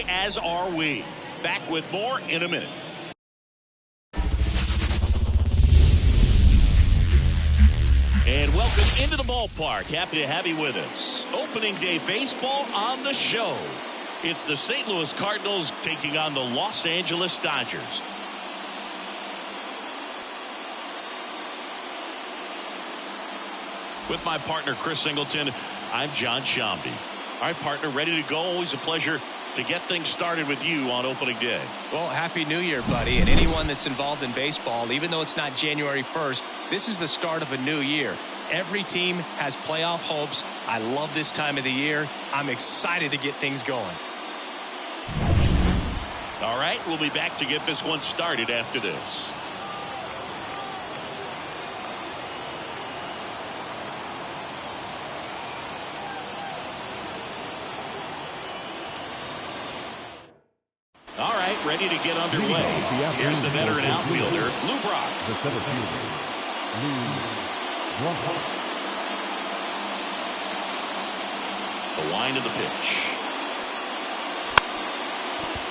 day, as are we. Back with more in a minute. And welcome into the ballpark. Happy to have you with us. Opening day baseball on the show. It's the St. Louis Cardinals taking on the Los Angeles Dodgers. With my partner, Chris Singleton, I'm John Shambi. All right, partner, ready to go. Always a pleasure to get things started with you on opening day. Well, Happy New Year, buddy. And anyone that's involved in baseball, even though it's not January 1st, this is the start of a new year. Every team has playoff hopes. I love this time of the year. I'm excited to get things going. All right, we'll be back to get this one started after this. All right, ready to get underway. Here's the veteran outfielder, Lou Brock. The center fielder, Lou Brock. The wind of the pitch.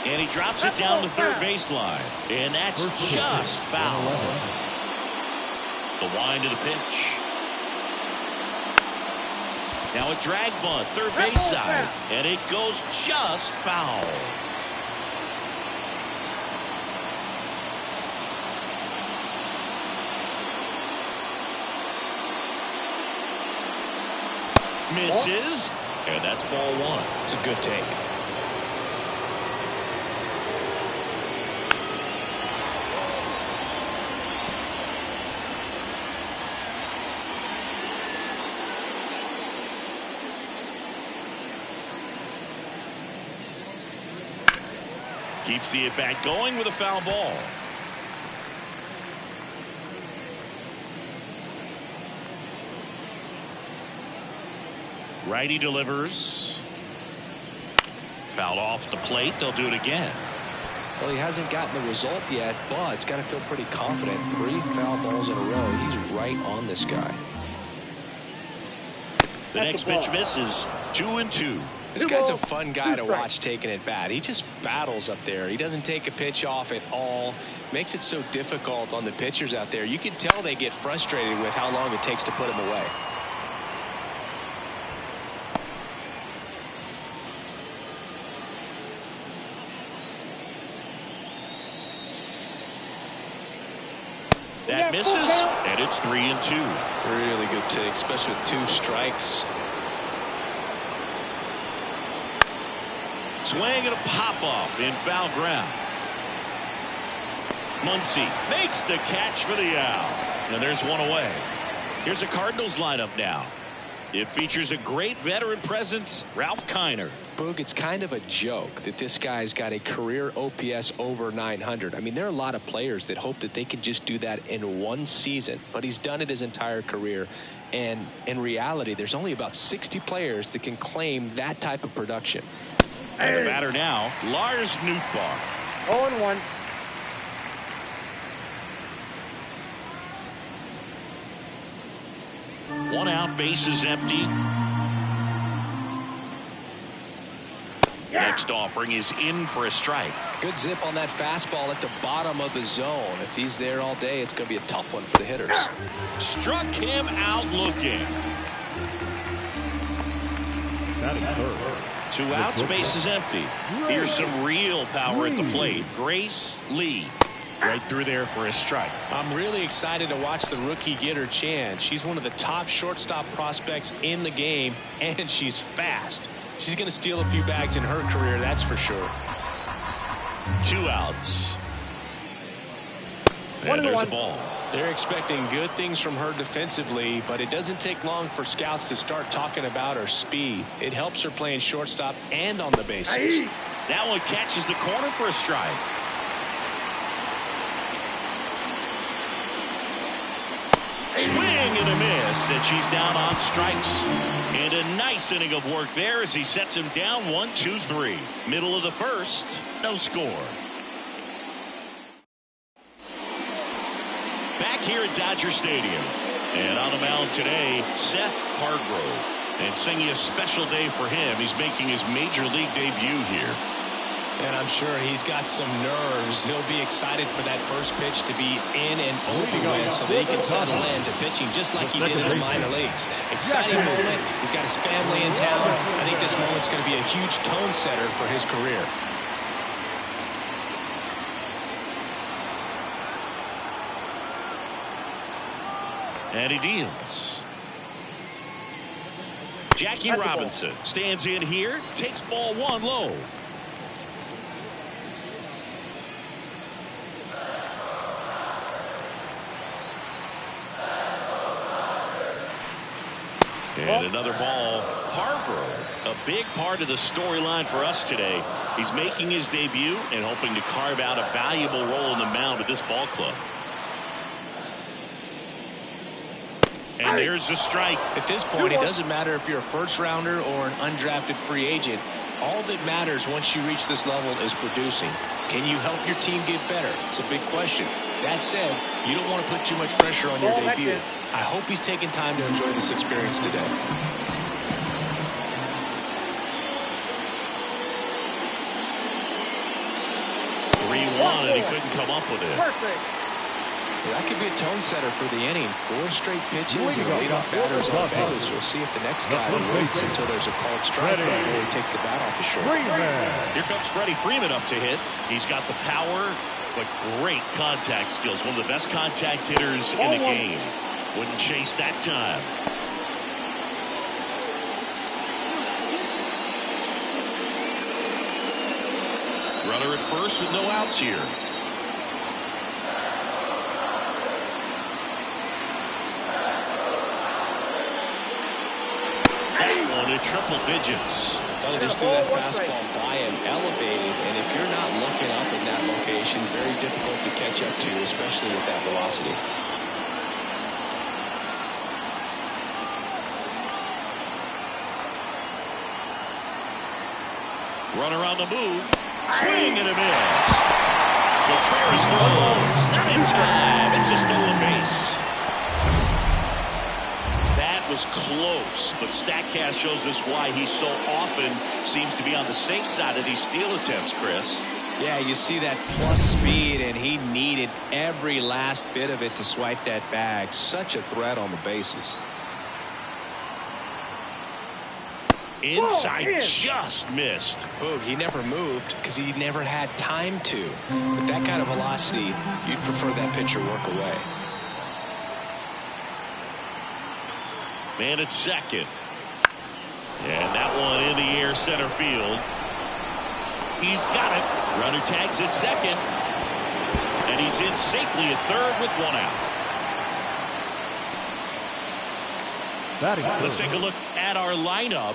And he drops it down the third baseline. And that's just foul. The wind of the pitch. Now a drag bunt, third base side. And it goes just foul. Misses, and that's ball one. It's a good take. Keeps the at-bat going with a foul ball. Righty delivers. Fouled off the plate. They'll do it again. Well, he hasn't gotten the result yet, but he's got to feel pretty confident. 3 foul balls in a row. He's right on this guy. The next pitch misses. 2-2. This guy's a fun guy to watch taking at bat. He just battles up there. He doesn't take a pitch off at all. Makes it so difficult on the pitchers out there. You can tell they get frustrated with how long it takes to put him away. That misses, and it's 3-2. Really good take, especially with 2 strikes. Swing and a pop-off in foul ground. Muncy makes the catch for the out. And there's one away. Here's the Cardinals lineup now. It features a great veteran presence, Ralph Kiner. Boog, it's kind of a joke that this guy's got a career OPS over 900. I mean, there are a lot of players that hope that they could just do that in one season, but he's done it his entire career. And in reality, there's only about 60 players that can claim that type of production. And the batter now, Lars Nootbaar. 0-1. One out, bases empty. Next offering is in for a strike. Good zip on that fastball at the bottom of the zone. If he's there all day, it's going to be a tough one for the hitters. Struck him out looking. 2 outs, bases empty. Here's some real power at the plate. Grace Lee. Right through there for a strike. I'm really excited to watch the rookie get her chance. She's one of the top shortstop prospects in the game, and she's fast. She's going to steal a few bags in her career, that's for sure. 2 outs. And there's a ball. They're expecting good things from her defensively, but it doesn't take long for scouts to start talking about her speed. It helps her playing shortstop and on the bases. That one catches the corner for a strike. Swing and a miss, and she's down on strikes. And a nice inning of work there as he sets him down 1-2-3. Middle of the first, no score. Back here at Dodger Stadium. And on the mound today, Seth Hargrove. And singing a special day for him. He's making his major league debut here. And I'm sure he's got some nerves. He'll be excited for that first pitch to be in and over with so that he can settle in to pitching just like he did in the minor leagues. Exciting moment. He's got his family in town. I think this moment's going to be a huge tone setter for his career. And he deals. Jackie Robinson stands in here, takes ball one low. And another ball. Hargrove, a big part of the storyline for us today. He's making his debut and hoping to carve out a valuable role in the mound with this ball club. And there's a strike. At this point, it doesn't matter if you're a first rounder or an undrafted free agent. All that matters once you reach this level is producing. Can you help your team get better? It's a big question. That said, you don't want to put too much pressure on your debut. I hope he's taking time to enjoy this experience today. 3-1, and he couldn't come up with it. Perfect. That could be a tone setter for the inning. 4 straight pitches and leadoff batters on base. We'll see if the next guy waits until there's a called strike before he takes the bat off the shoulder. Here comes Freddie Freeman up to hit. He's got the power, but great contact skills. One of the best contact hitters in the game. Wouldn't chase that time. Runner at first with no outs here. Triple digits. Well, just threw that fastball by him, elevated, and if you're not looking up in that location, very difficult to catch up to, especially with that velocity. Runner on the move. Swing and a miss. Contreras throws. Not in time. It's a stolen base. Was close, but StatCast shows us why he so often seems to be on the safe side of these steal attempts, Chris. Yeah, you see that plus speed, and he needed every last bit of it to swipe that bag. Such a threat on the bases. Inside, just missed. Boog, he never moved because he never had time to. With that kind of velocity, you'd prefer that pitcher work away. Man at second. And that one in the air center field. He's got it. Runner tags at second. And he's in safely at third with one out. Let's take a look at our lineup.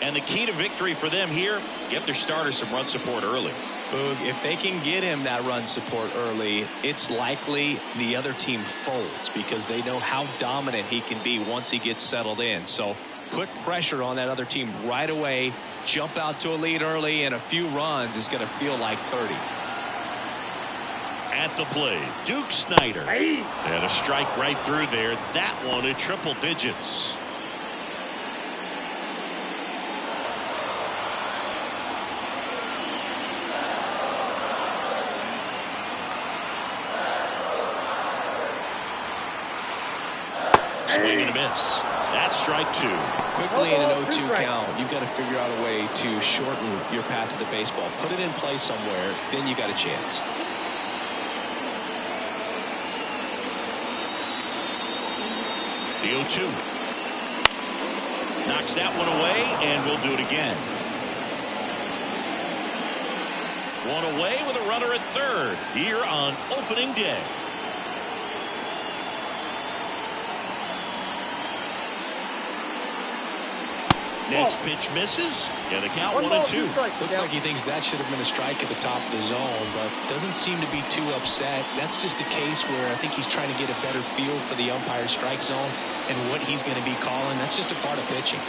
And the key to victory for them here, get their starter some run support early. Boog, if they can get him that run support early, it's likely the other team folds because they know how dominant he can be once he gets settled in. So put pressure on that other team right away, jump out to a lead early, and a few runs is going to feel like 30. At the plate, Duke Snyder. And a strike right through there. That one at triple digits. Swing and a miss. That's strike 2. Quickly in an 0-2 count, you've got to figure out a way to shorten your path to the baseball. Put it in play somewhere, then you got a chance. The 0-2. Knocks that one away, and we'll do it again. One away with a runner at third here on opening day. Next pitch misses. Yeah, the count 1-2. Looks like he thinks that should have been a strike at the top of the zone, but doesn't seem to be too upset. That's just a case where I think he's trying to get a better feel for the umpire's strike zone and what he's going to be calling. That's just a part of pitching.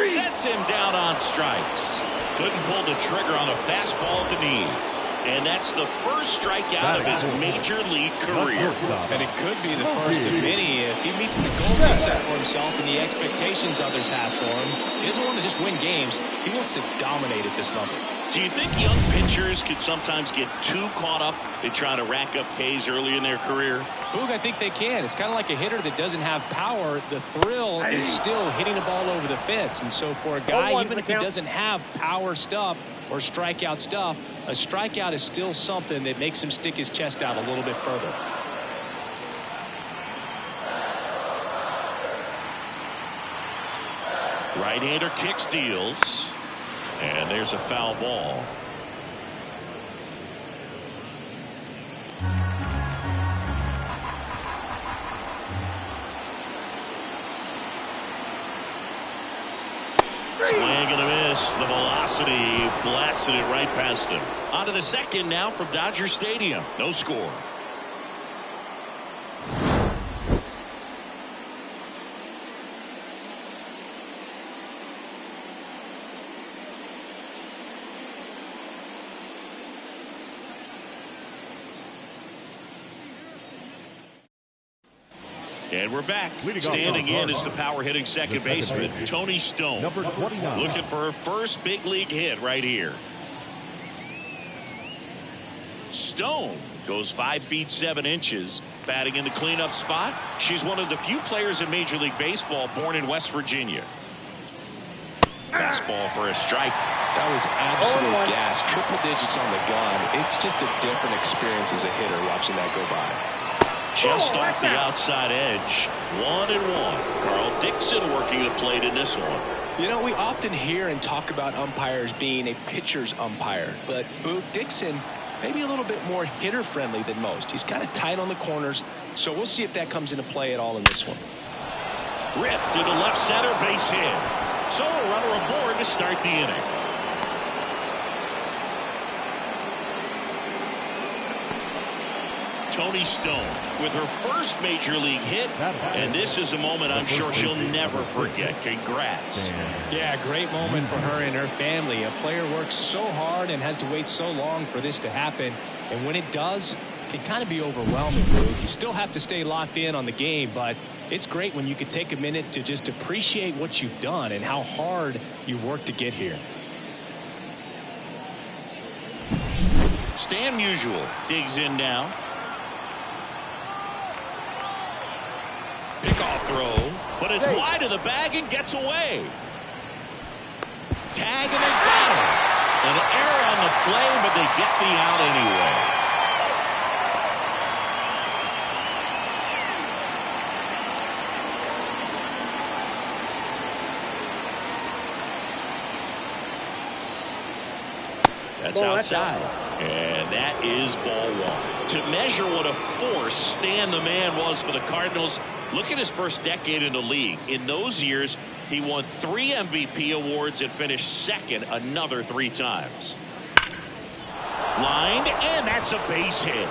Sets him down on strikes. Couldn't pull the trigger on a fastball at the knees. And that's the first strikeout of his major league career. And it could be the first of many if he meets the goals he set for himself and the expectations others have for him. He doesn't want to just win games. He wants to dominate at this level. Do you think young pitchers can sometimes get too caught up in trying to rack up Ks early in their career? Boog, I think they can. It's kind of like a hitter that doesn't have power. The thrill is still hitting the ball over the fence. And so for a guy, even if he doesn't have power stuff or strikeout stuff, a strikeout is still something that makes him stick his chest out a little bit further. Right-hander kicks, deals. And there's a foul ball. Swing and a miss. The velocity blasted it right past him. On to the second now from Dodger Stadium. No score. And we're back. Standing in is the power hitting second baseman, Tony Stone. Number 29. Looking for her first big league hit right here. Stone goes 5 feet 7 inches, batting in the cleanup spot. She's one of the few players in Major League Baseball born in West Virginia. Fastball for a strike. That was absolute gas. Triple digits on the gun. It's just a different experience as a hitter watching that go by. Just off the outside edge. 1-1. Carl Dixon working the plate in this one. You know, we often hear and talk about umpires being a pitcher's umpire, but Boog, Dixon maybe a little bit more hitter friendly than most. He's kind of tight on the corners, so we'll see if that comes into play at all in this one. Ripped into left center, base hit. So a runner aboard to start the inning. Tony Stone with her first major league hit, and this is a moment I'm sure she'll never forget. Congrats. Yeah, great moment for her and her family. A player works so hard and has to wait so long for this to happen, and when it does, it can kind of be overwhelming. You still have to stay locked in on the game, but it's great when you can take a minute to just appreciate what you've done and how hard you've worked to get here. Stan Musial digs in now. Pickoff throw, but it's wide of the bag and gets away. Tag and they got him. An error on the play, but they get the out anyway. That's outside. And that is ball one. To measure what a force Stan the Man was for the Cardinals, look at his first decade in the league. In those years, he won 3 MVP awards and finished second another 3 times. Lined, and that's a base hit.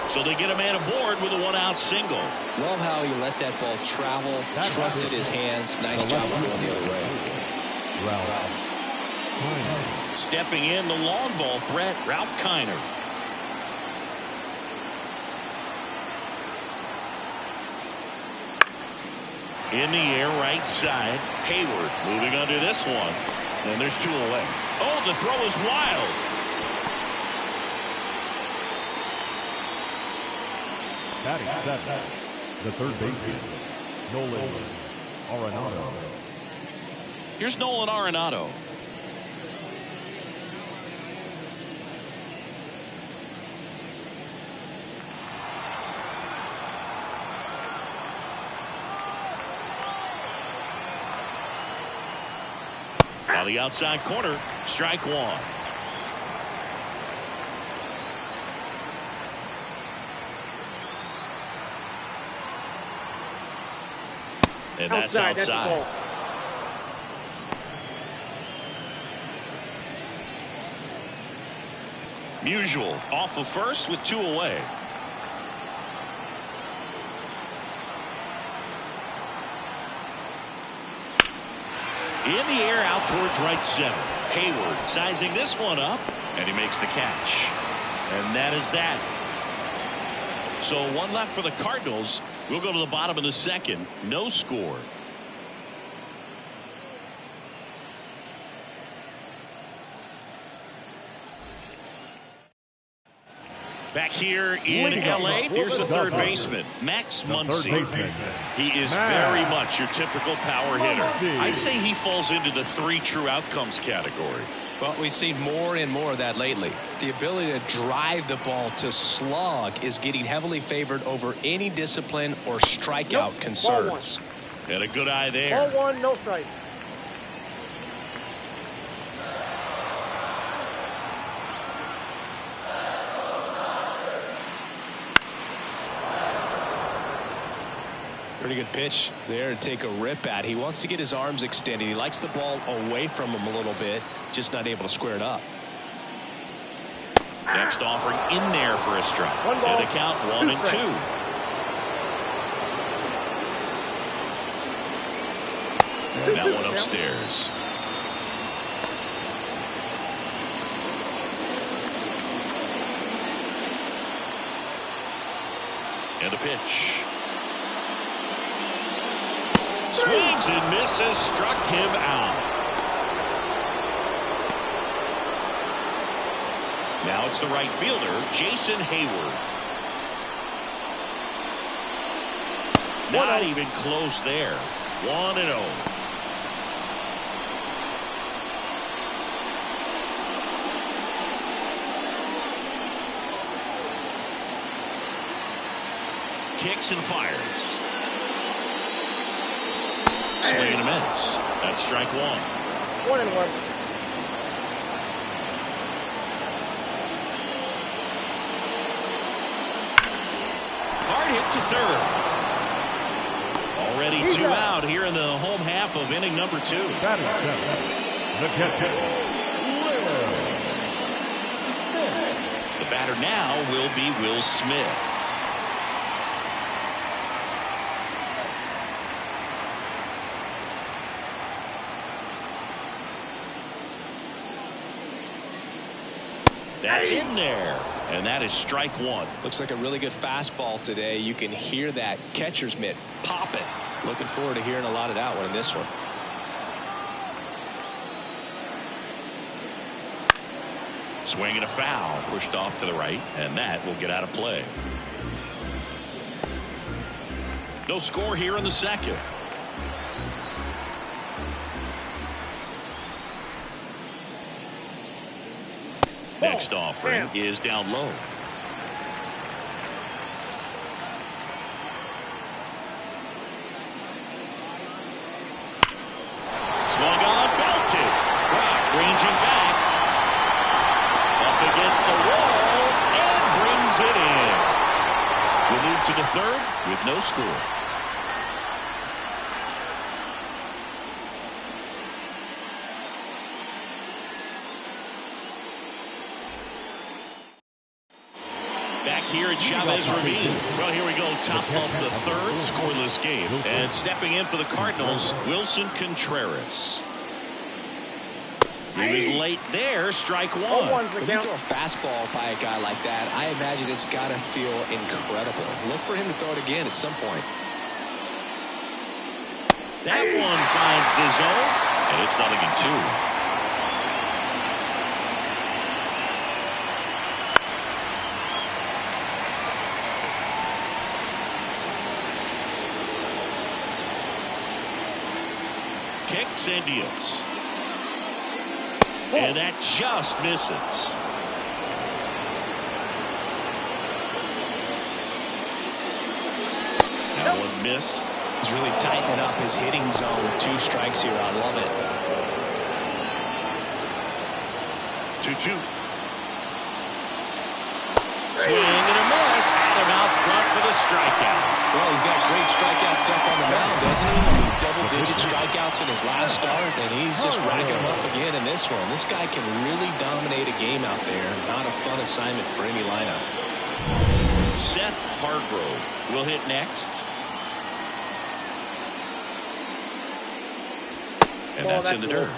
So they get a man aboard with a 1-out single. Love how he let that ball travel, trusted his hands. Nice job of going the other way. Stepping in, the long ball threat, Ralph Kiner. In the air, right side. Hayward moving under this one. And there's 2 away. Oh, the throw is wild. Batting seventh, the third baseman, Nolan Arenado. Here's Nolan Arenado. On the outside corner, strike 1. And that's outside. Musial off of first with 2 away. In the air out towards right center. Hayward sizing this one up. And he makes the catch. And that is that. So one left for the Cardinals. We'll go to the bottom of the second. No score. Back here in L.A., here's the third baseman, Max Muncy. He is very much your typical power hitter. I'd say he falls into the 3 true outcomes category. Well, we've seen more and more of that lately. The ability to drive the ball to slug is getting heavily favored over any discipline or strikeout concerns. And a good eye there. Ball 1, no strike. Pretty good pitch there to take a rip at. He wants to get his arms extended. He likes the ball away from him a little bit, just not able to square it up. Next offering in there for a strike. And the count 1-2. And that one upstairs. And a pitch. Swings and misses, struck him out. Now it's the right fielder, Jason Hayward. Not even close there. 1-0. Kicks and fires. Swing and a miss. That's strike 1. 1-1. Hard hit to third. Already 2 out here in the home half of inning number 2. The batter now will be Will Smith. That's in there. And that is strike 1. Looks like a really good fastball today. You can hear that catcher's mitt pop it. Looking forward to hearing a lot of that one in this one. Swing and a foul. Pushed off to the right. And that will get out of play. No score here in the second. Next offering is down low. Swung on, belted. Rock ranging back. Up against the wall and brings it in. We'll move to the third with no score. Here at Chavez Ravine. Well, here we go. Top of the third, scoreless game. And stepping in for the Cardinals, Wilson Contreras. He was late there. Strike 1. When you throw a fastball by a guy like that, I imagine it's got to feel incredible. Look for him to throw it again at some point. That one finds the zone, and it's 0-2. Kicks and deals. And that just misses. That one missed. He's really tightening up his hitting zone with 2 strikes here. I love it. 2-2. Swing and a miss. Adam out front for the strikeout. Well, he's got great strikeout stuff on the mound, doesn't he? Double-digit strikeouts in his last start, and he's just racking them up again in this one. This guy can really dominate a game out there. Not a fun assignment for any lineup. Seth Hargrove will hit next. And that's in the dirt.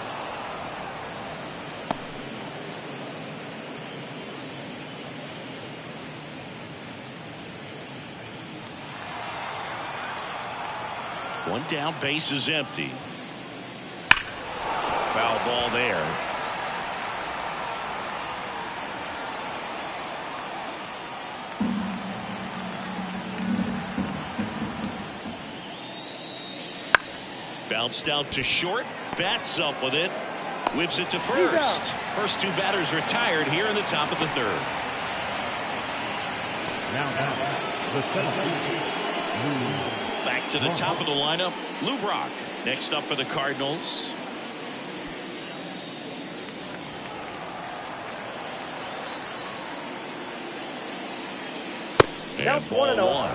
One down, base is empty. Foul ball there. Bounced out to short. Bats up with it. Whips it to first. First two batters retired here in the top of the third. Now, the seventh. Back to the top of the lineup, Lou Brock. Next up for the Cardinals. And ball one.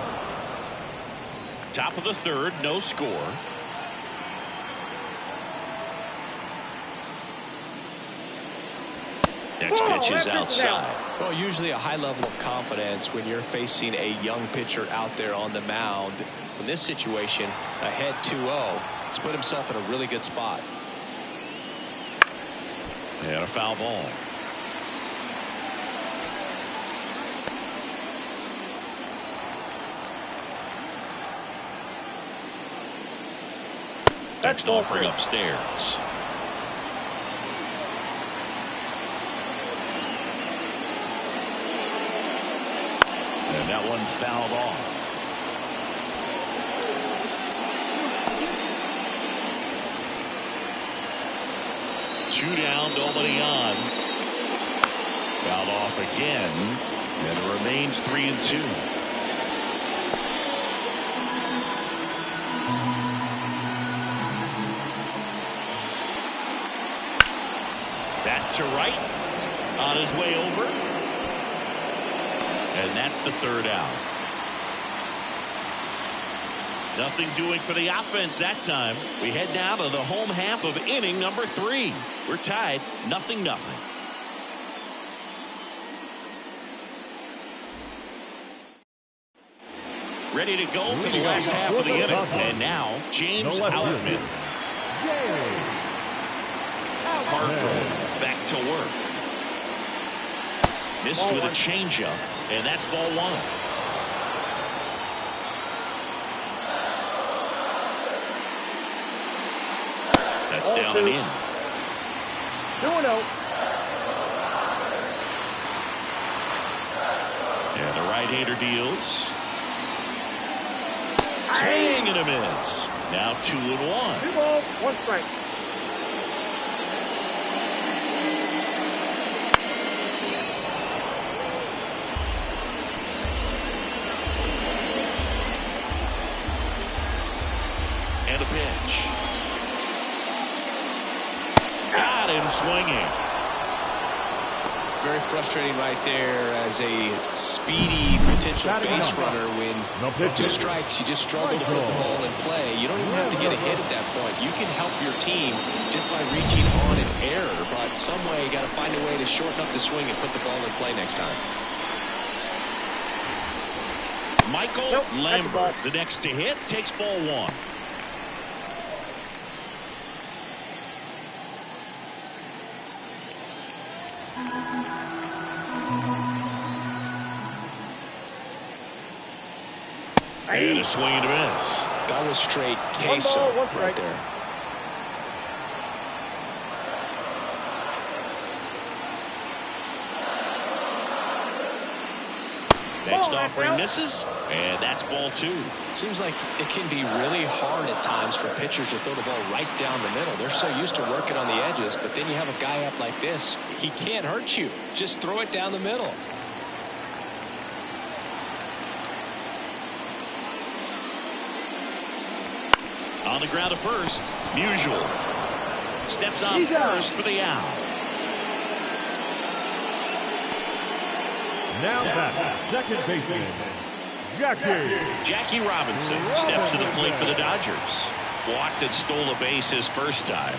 Top of the third, no score. Next pitch is outside. Well, usually a high level of confidence when you're facing a young pitcher out there on the mound. In this situation, ahead 2-0, he's put himself in a really good spot. And a foul ball. Next offering upstairs. And that one fouled off. Two down, nobody on. Fouled off again. And it remains 3-2. That to right. On his way over. And that's the third out. Nothing doing for the offense that time. We head now to the home half of inning number 3. We're tied 0-0. Ready to go for the last half of the inning. And now James Outman. Harper back to work. Missed with a changeup. And that's ball one. That's down and in. 2-0. And the right-hander deals. Swing and a miss. Now 2-1. 2 balls, 1 strike. And a pitch. Got him swinging. Very frustrating right there as a speedy potential base runner. When 2 strikes, you just struggle to put the ball in play. You don't even have to get a hit at that point. You can help your team just by reaching on an error, but some way you got to find a way to shorten up the swing and put the ball in play next time. Michael Lambert, the next to hit, takes ball one. And a swing and a miss. That was straight queso right there. Next offering misses, and that's ball 2. It seems like it can be really hard at times for pitchers to throw the ball right down the middle. They're so used to working on the edges, but then you have a guy up like this. He can't hurt you. Just throw it down the middle. On the ground to first, Musial steps on first for the out. Now back, second baseman, Jackie Robinson steps to the plate for the Dodgers. Walked and stole a base his first time.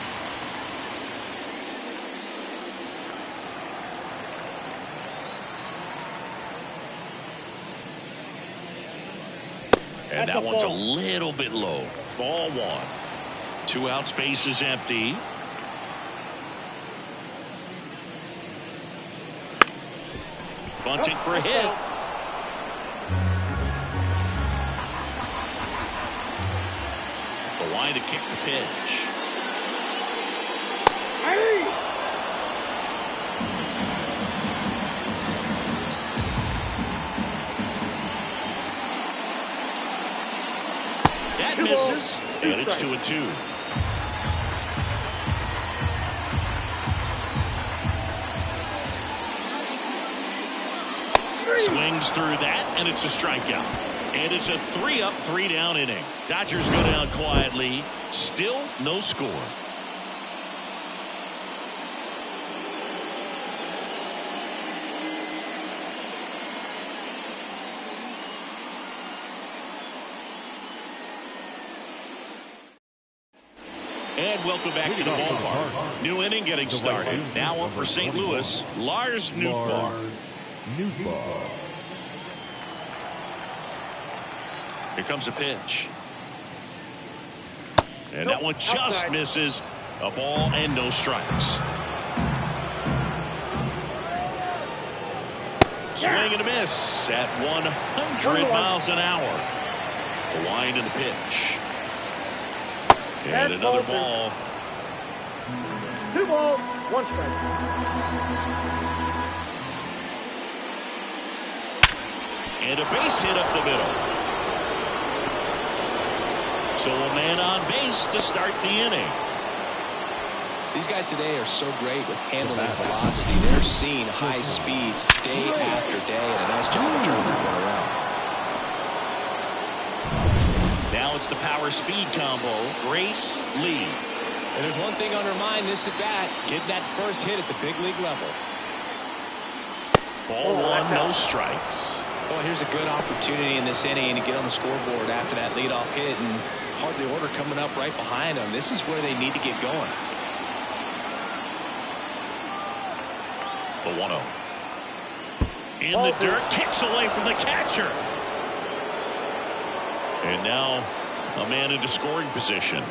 And that one's a little bit low. Ball 1. 2 out, space is empty. Bunting for a hit. line to kick the pitch. Hey! That Two misses, balls, and it's strikes. 2-2. Swings through that, and it's a strikeout. And it's a 3-up, 3-down inning. Dodgers go down quietly. Still no score. And welcome back to the ballpark. New inning getting started. Now up for St. Louis, Lars Nootbaar. Here comes a pitch. And that one just outside. misses. A ball and no strikes. Swing and a miss at 100 miles an hour. The wind of the pitch. And That's another ball ball. 2 balls, 1 strike. And a base hit up the middle. So a man on base to start the inning. These guys today are so great with handling velocity. They're seeing high speeds day after day, and a nice job of turning that one around. Now it's the power speed combo. Grace, Lee. And there's one thing on her mind this at bat, getting that first hit at the big league level. Ball one, no strikes. Well, here's a good opportunity in this inning to get on the scoreboard after that leadoff hit, and hardly order coming up right behind them. This is where they need to get going. The 1-0. In the dirt, kicks away from the catcher. And now a man into scoring position.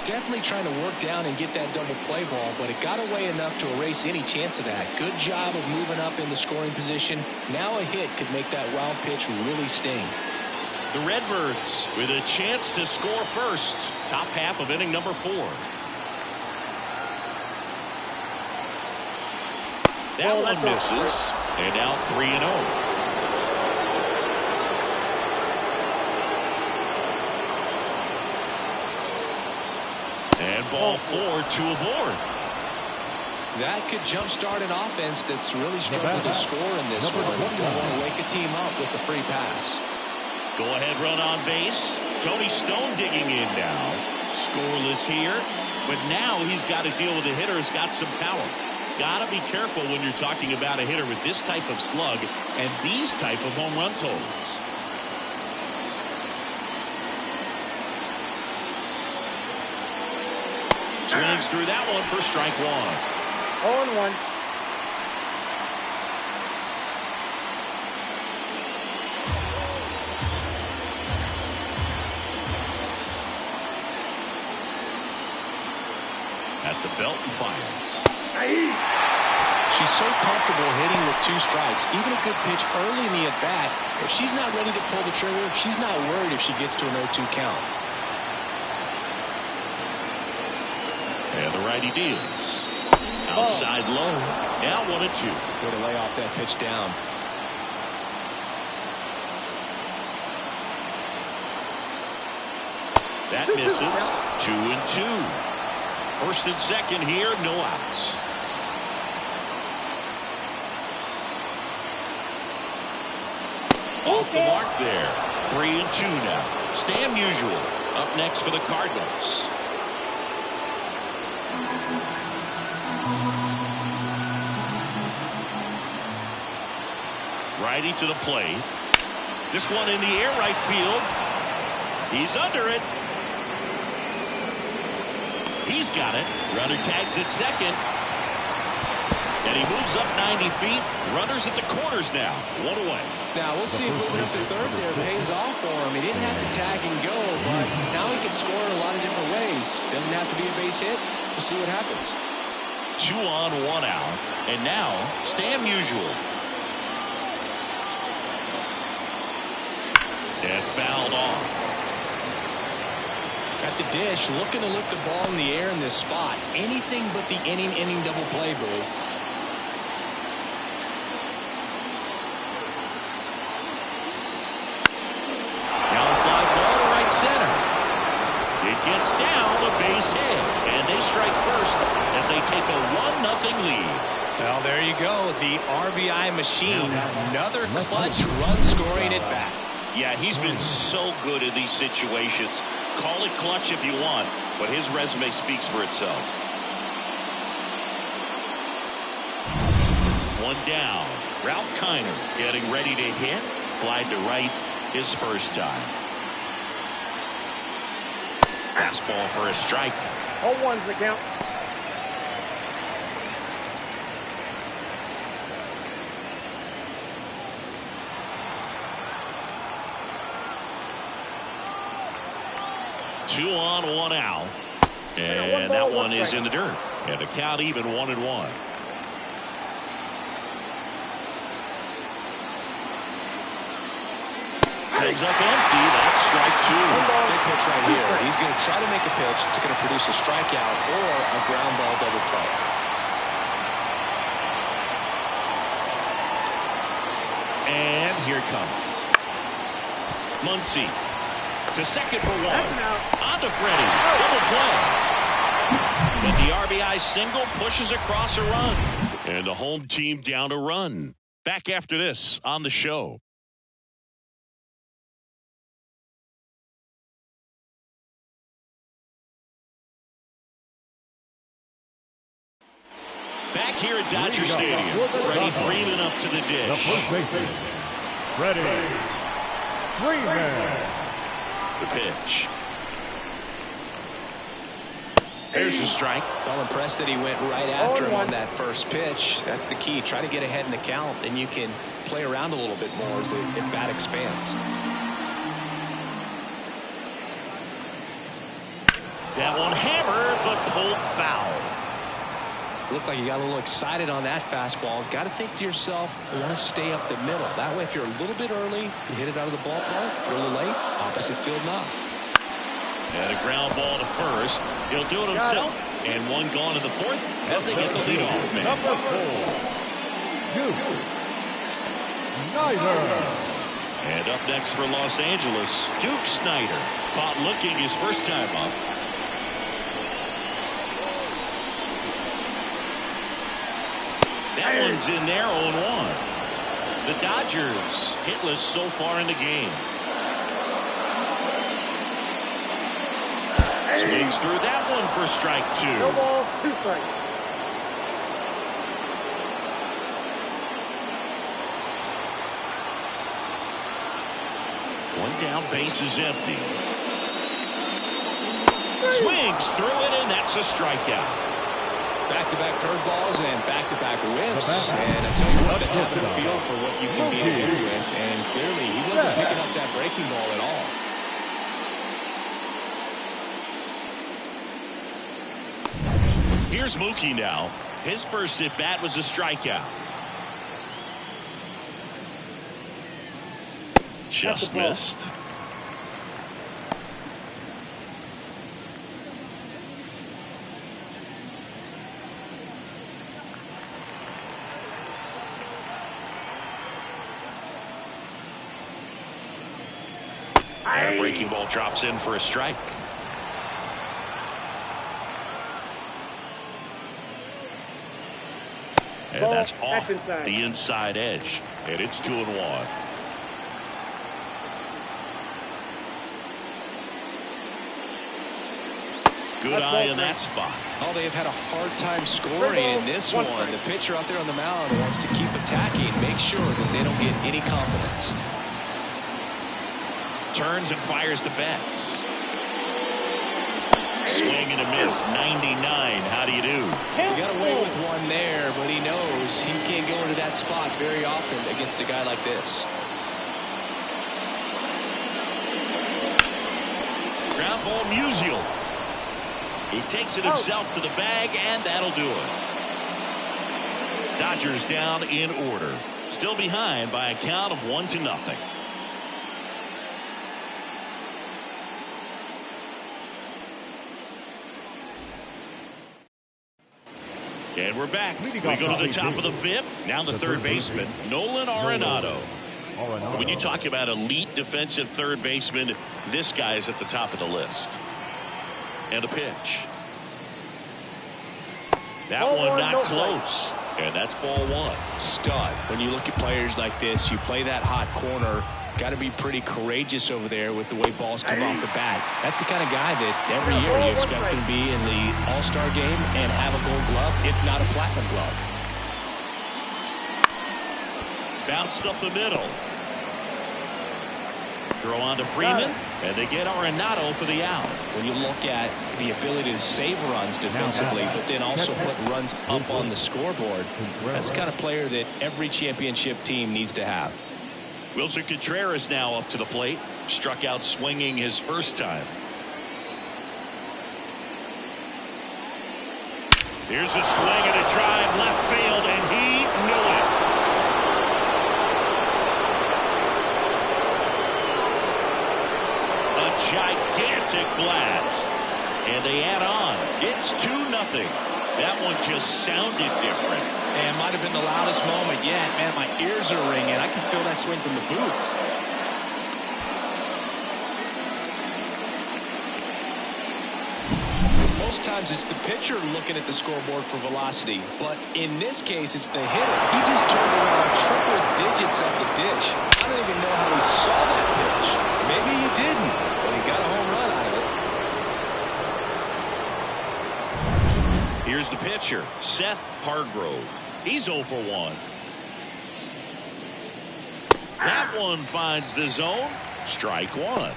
Definitely trying to work down and get that double play ball, but it got away enough to erase any chance of that. Good job of moving up in the scoring position. Now a hit could make that wild pitch really sting. The Redbirds with a chance to score first. Top half of inning number 4. That one misses. And now 3-0. And ball 4, 2 aboard. That could jumpstart an offense that's really struggled to score in this one. Don't want to wake a team up with the free pass. Go ahead run on base. Tony Stone digging in now. Scoreless here. But now he's got to deal with a hitter who's got some power. Got to be careful when you're talking about a hitter with this type of slug and these type of home run totals. Swings through that one for strike 1. 0-1. At the belt and fires. She's so comfortable hitting with 2 strikes. Even a good pitch early in the at-bat. If she's not ready to pull the trigger, she's not worried if she gets to an 0-2 count. And the righty deals. Outside low. Now 1-2. Way to lay off that pitch down. That misses. 2-2. First and second here, no outs. Off the mark there. 3-2 now. Stan Musial up next for the Cardinals. Righty to the plate. This one in the air, right field. He's under it. He's got it. Runner tags at second. And he moves up 90 feet. Runners at the corners now. 1 away. Now we'll see if moving up to third there pays off for him. He didn't have to tag and go, but now he can score in a lot of different ways. Doesn't have to be a base hit. We'll see what happens. 2 on, 1 out. And now Stan Musial. And fouled off. Got the dish, looking to lift the ball in the air in this spot. Anything but the inning double play, Boo. Now a fly ball to right center. It gets down a base hit, and they strike first as they take a 1-0 lead. Well, there you go. The RBI machine. Another clutch run scoring at bat. Yeah, he's been so good in these situations. Call it clutch if you want, but his resume speaks for itself. One down. Ralph Kiner getting ready to hit. Fly to right his first time. Fastball for a strike. 0-1's the count. Two on, one out. And that one is in the dirt. And the count even 1-1. Comes up empty. That's strike two. Big pitch right here. He's going to try to make a pitch that's going to produce a strikeout or a ground ball double play. And here it comes. Muncy to second for one. On to Freddie. Double play. But the RBI single pushes across a run. And the home team down a run. Back after this on the show. Back here at Dodger Stadium. Freddie Freeman up to the dish. The first baseman, Freddie Freeman. The pitch. There's the strike. Well, impressed that he went right after him on that first pitch. That's the key. Try to get ahead in the count, then you can play around a little bit more as the bat expands. That one hammered, but pulled foul. Looked like you got a little excited on that fastball. Got to think to yourself, I want to stay up the middle. That way, if you're a little bit early, you hit it out of the ballpark. If you're a little late, opposite field knock. And a ground ball to first. He'll do it himself. And one gone in the fourth as they get the lead off man. Number 4, Duke Snyder. And up next for Los Angeles, Duke Snyder. Caught looking his first time up. That one's in there, 0-1. The Dodgers hitless so far in the game. Swings through that one for strike two. No ball, 2 strikes. One down, base is empty. Swings through it, and that's a strikeout. Back-to-back curveballs and back-to-back whiffs. And I tell you what, it's having a feel for what you can beat a hitter with. And clearly, he wasn't picking up that breaking ball at all. Here's Mookie now. His first at-bat was a strikeout. Just missed. And a breaking ball drops in for a strike. And that's off the inside edge. And it's 2-1. Good eye in that spot. Oh, they've had a hard time scoring in this one. The pitcher out there on the mound wants to keep attacking, make sure that they don't get any confidence. Turns and fires the bats. Swing and a miss. 99. How do you do? He got away with one there, but he knows he can't go into that spot very often against a guy like this. Ground ball, Musial. He takes it himself to the bag, and that'll do it. Dodgers down in order. Still behind by a count of 1-0. And we're back. We go to the top of the fifth. Now the third baseman, Nolan Arenado. When you talk about elite defensive third baseman, this guy is at the top of the list. And a pitch. That one not close. And that's ball one. Stud. When you look at players like this, you play that hot corner. Got to be pretty courageous over there with the way balls come off the bat. That's the kind of guy that every year you expect him to be in the All-Star game and have a gold glove, if not a platinum glove. Bounced up the middle. Throw on to Freeman, and they get Arenado for the out. When you look at the ability to save runs defensively, but then also put runs up on the scoreboard, that's the kind of player that every championship team needs to have. Wilson Contreras now up to the plate. Struck out swinging his first time. Here's a swing and a drive left field, and he knew it. A gigantic blast. And they add on. It's 2-0. That one just sounded different. And might have been the loudest moment yet. Man, my ears are ringing. I can feel that swing from the booth. Most times it's the pitcher looking at the scoreboard for velocity. But in this case, it's the hitter. He just turned around triple digits up the dish. I don't even know how he saw that pitch. Maybe he didn't, but he got a home run out of it. Here's the pitcher, Seth Hargrove. He's 0 for 1. That one finds the zone. Strike one.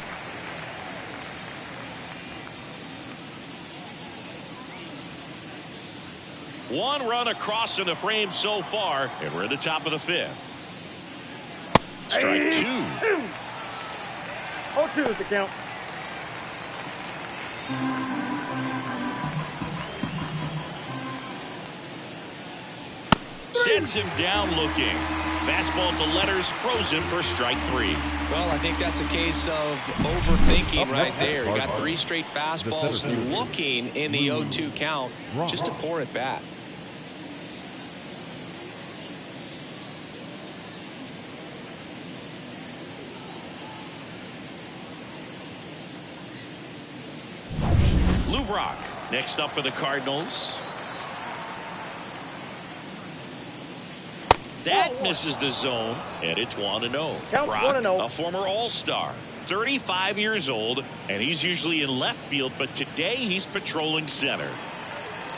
One run across in the frame so far, and we're at the top of the fifth. Strike two. 0-2 is the count. Sets him down looking. Fastball at the letters, frozen for strike three. Well, I think that's a case of overthinking right there. He got 3 straight fastballs looking in the 0-2 count just to pour it back. Lou Brock next up for the Cardinals. That misses the zone, and it's 1-0. Brock, 1-0. a former All-Star, 35 years old, and he's usually in left field, but today he's patrolling center.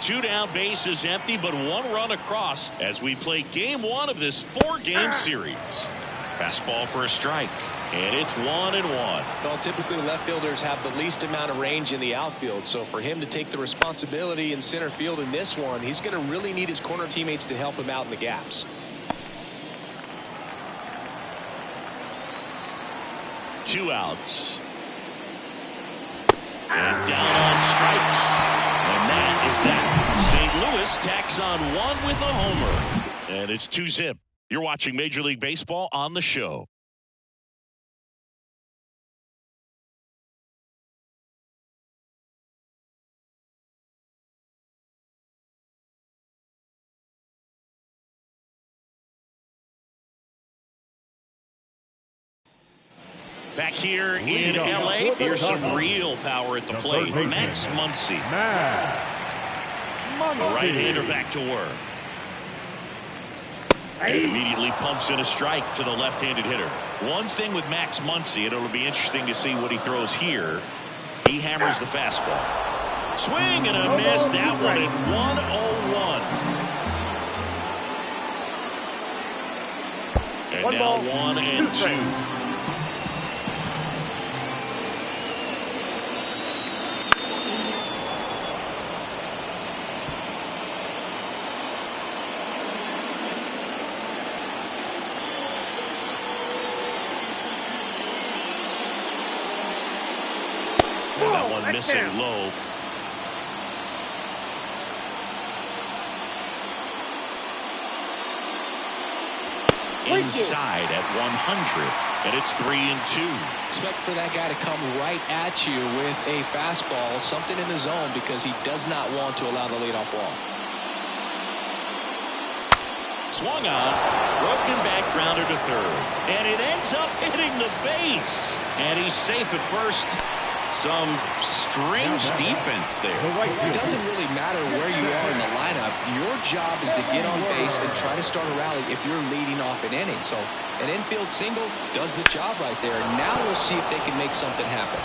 2 down, bases empty, but 1 run across as we play game 1 of this 4-game series. Fastball for a strike, and it's 1-1. Well, typically left fielders have the least amount of range in the outfield, so for him to take the responsibility in center field in this one, he's going to really need his corner teammates to help him out in the gaps. 2 outs. And down on strikes. And that is that. St. Louis tacks on 1 with a homer. And it's 2-0. You're watching Major League Baseball on the show. Back here in L.A., here's some real power at the plate. Max Muncy. The right-hander back to work. And immediately pumps in a strike to the left-handed hitter. One thing with Max Muncy, and it'll be interesting to see what he throws here. He hammers the fastball. Swing and a miss. That one at 1-0-1. And now 1-2. That one missing low. Inside at 100, and it's 3-2. Expect for that guy to come right at you with a fastball, something in the zone, because he does not want to allow the leadoff walk. Swung on, broken back grounder to third. And it ends up hitting the base. And he's safe at first. Some strange defense there. It doesn't really matter where you are in the lineup. Your job is to get on base and try to start a rally if you're leading off an inning. So an infield single does the job right there. Now we'll see if they can make something happen.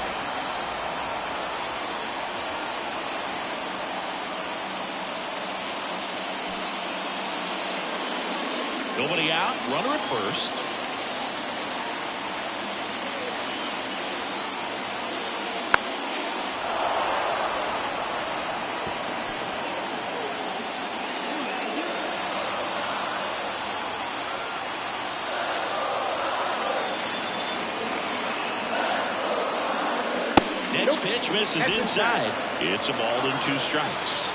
Nobody out, runner at first. Next pitch misses inside. It's a ball and 2 strikes.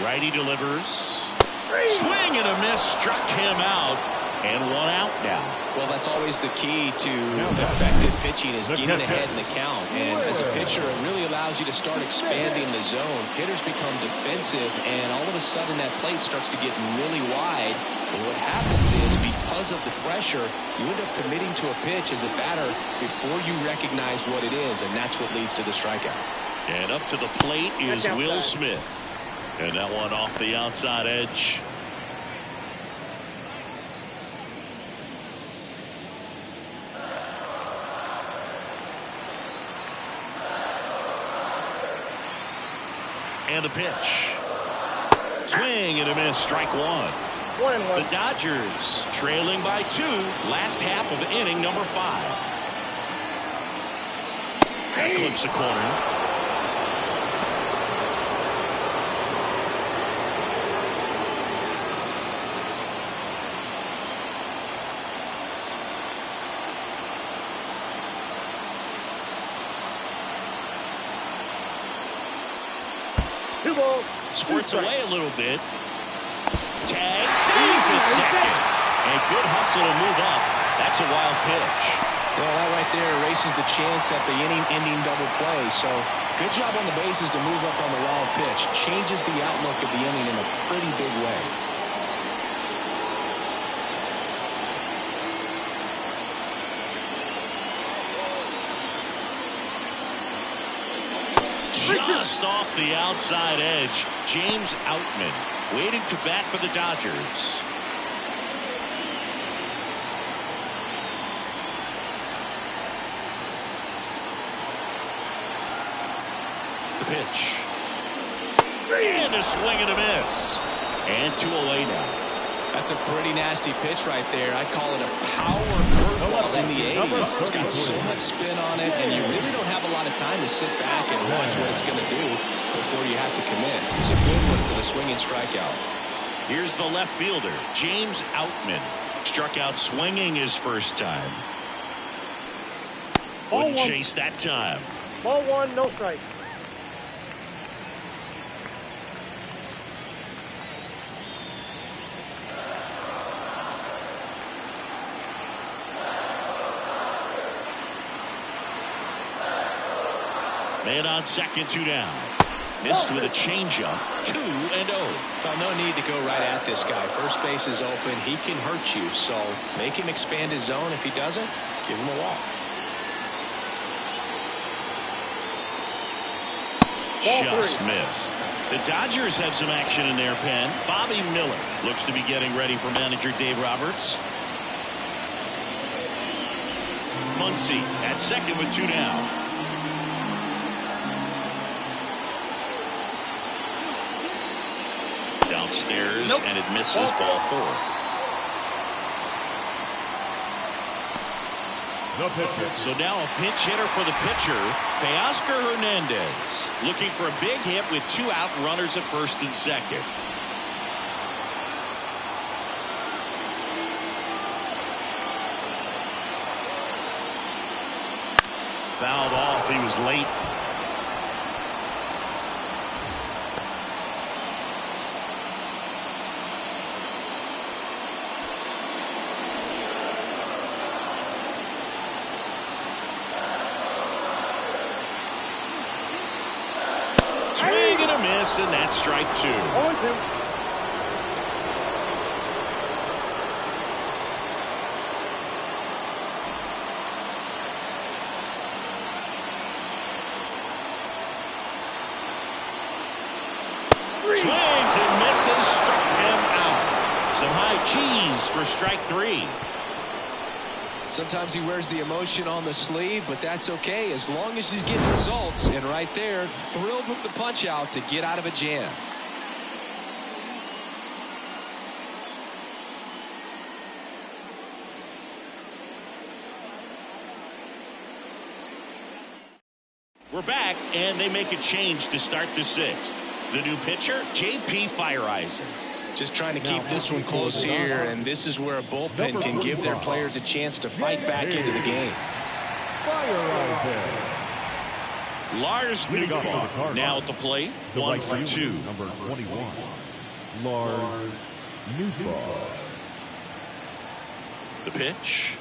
Righty delivers. Swing and a miss, struck him out, and 1 out now. Well, that's always the key to effective pitching, is getting ahead in the count. And as a pitcher, it really allows you to start expanding the zone. Hitters become defensive, and all of a sudden that plate starts to get really wide. And what happens is, because of the pressure, you end up committing to a pitch as a batter before you recognize what it is, and that's what leads to the strikeout. And up to the plate is Will Smith. And that one off the outside edge. And the pitch. Swing and a miss, strike 1. 1-1. The Dodgers trailing by 2, last half of inning number 5. That clips the corner. Squirts away a little bit. Tag, save at second. And good hustle to move up. That's a wild pitch. Well, that right there erases the chance at the inning-ending double play. So good job on the bases to move up on the wild pitch. Changes the outlook of the inning in a pretty big way. Just off the outside edge, James Outman waiting to bat for the Dodgers. The pitch. And a swing and a miss. And 2 away now. That's a pretty nasty pitch right there. I'd call it a power curveball in the 80s. It's got so much spin on it, and you really don't have a lot of time to sit back and watch what it's going to do before you have to commit. It was a good one for the swinging strikeout. Here's the left fielder, James Outman. Struck out swinging his first time. Wouldn't chase that time. Ball 1, no strike. Man on second, 2 down. Missed with a changeup, 2-0. Well, no need to go right at this guy. First base is open. He can hurt you, so make him expand his zone. If he doesn't, give him a walk. Just missed. The Dodgers have some action in their pen. Bobby Miller looks to be getting ready for manager Dave Roberts. Muncy at second with 2 down. Downstairs, and it misses ball 4. So now a pinch hitter for the pitcher, Teoscar Hernandez, looking for a big hit with 2 out, runners at first and second. Fouled off. He was late. miss, and that's strike 2. 0-2. Swings and misses, struck him out. Some high cheese for strike 3. Sometimes he wears the emotion on the sleeve, but that's okay as long as he's getting results. And right there, thrilled with the punch out to get out of a jam. We're back, and they make a change to start the 6th. The new pitcher, J.P. Fireisen. Just trying to keep this one close here, and this is where a bullpen can give their players a chance to fight back into the game. Lars Newbar now at the plate, 1 for 2. Number 21, Lars Newbar. The pitch.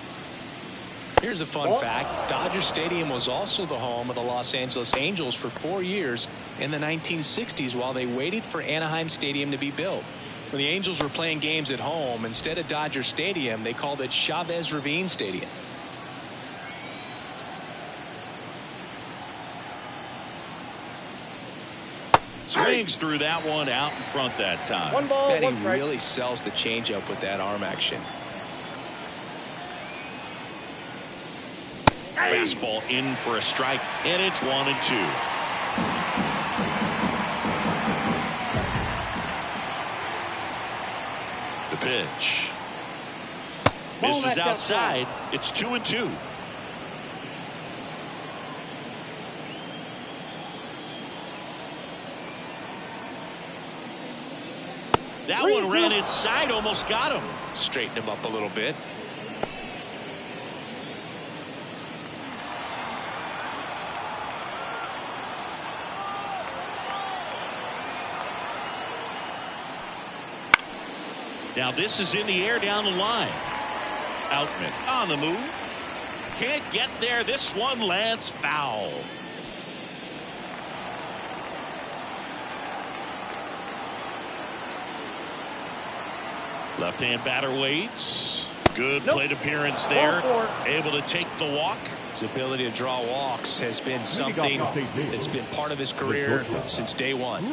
Here's a fun fact. Dodger Stadium was also the home of the Los Angeles Angels for 4 years in the 1960s while they waited for Anaheim Stadium to be built. When the Angels were playing games at home, instead of Dodger Stadium, they called it Chavez Ravine Stadium. Swings through that one out in front that time. 1 ball, Bet 1 he strike. really sells the changeup with that arm action. Fastball in for a strike, and it's 1-2. The pitch. Misses outside. It's 2-2. That one ran inside, almost got him. Straighten him up a little bit. Now this is in the air down the line. Outman on the move. Can't get there. This one lands foul. Left-hand batter waits. Good plate appearance there. Able to take the walk. His ability to draw walks has been something that's been part of his career since day one.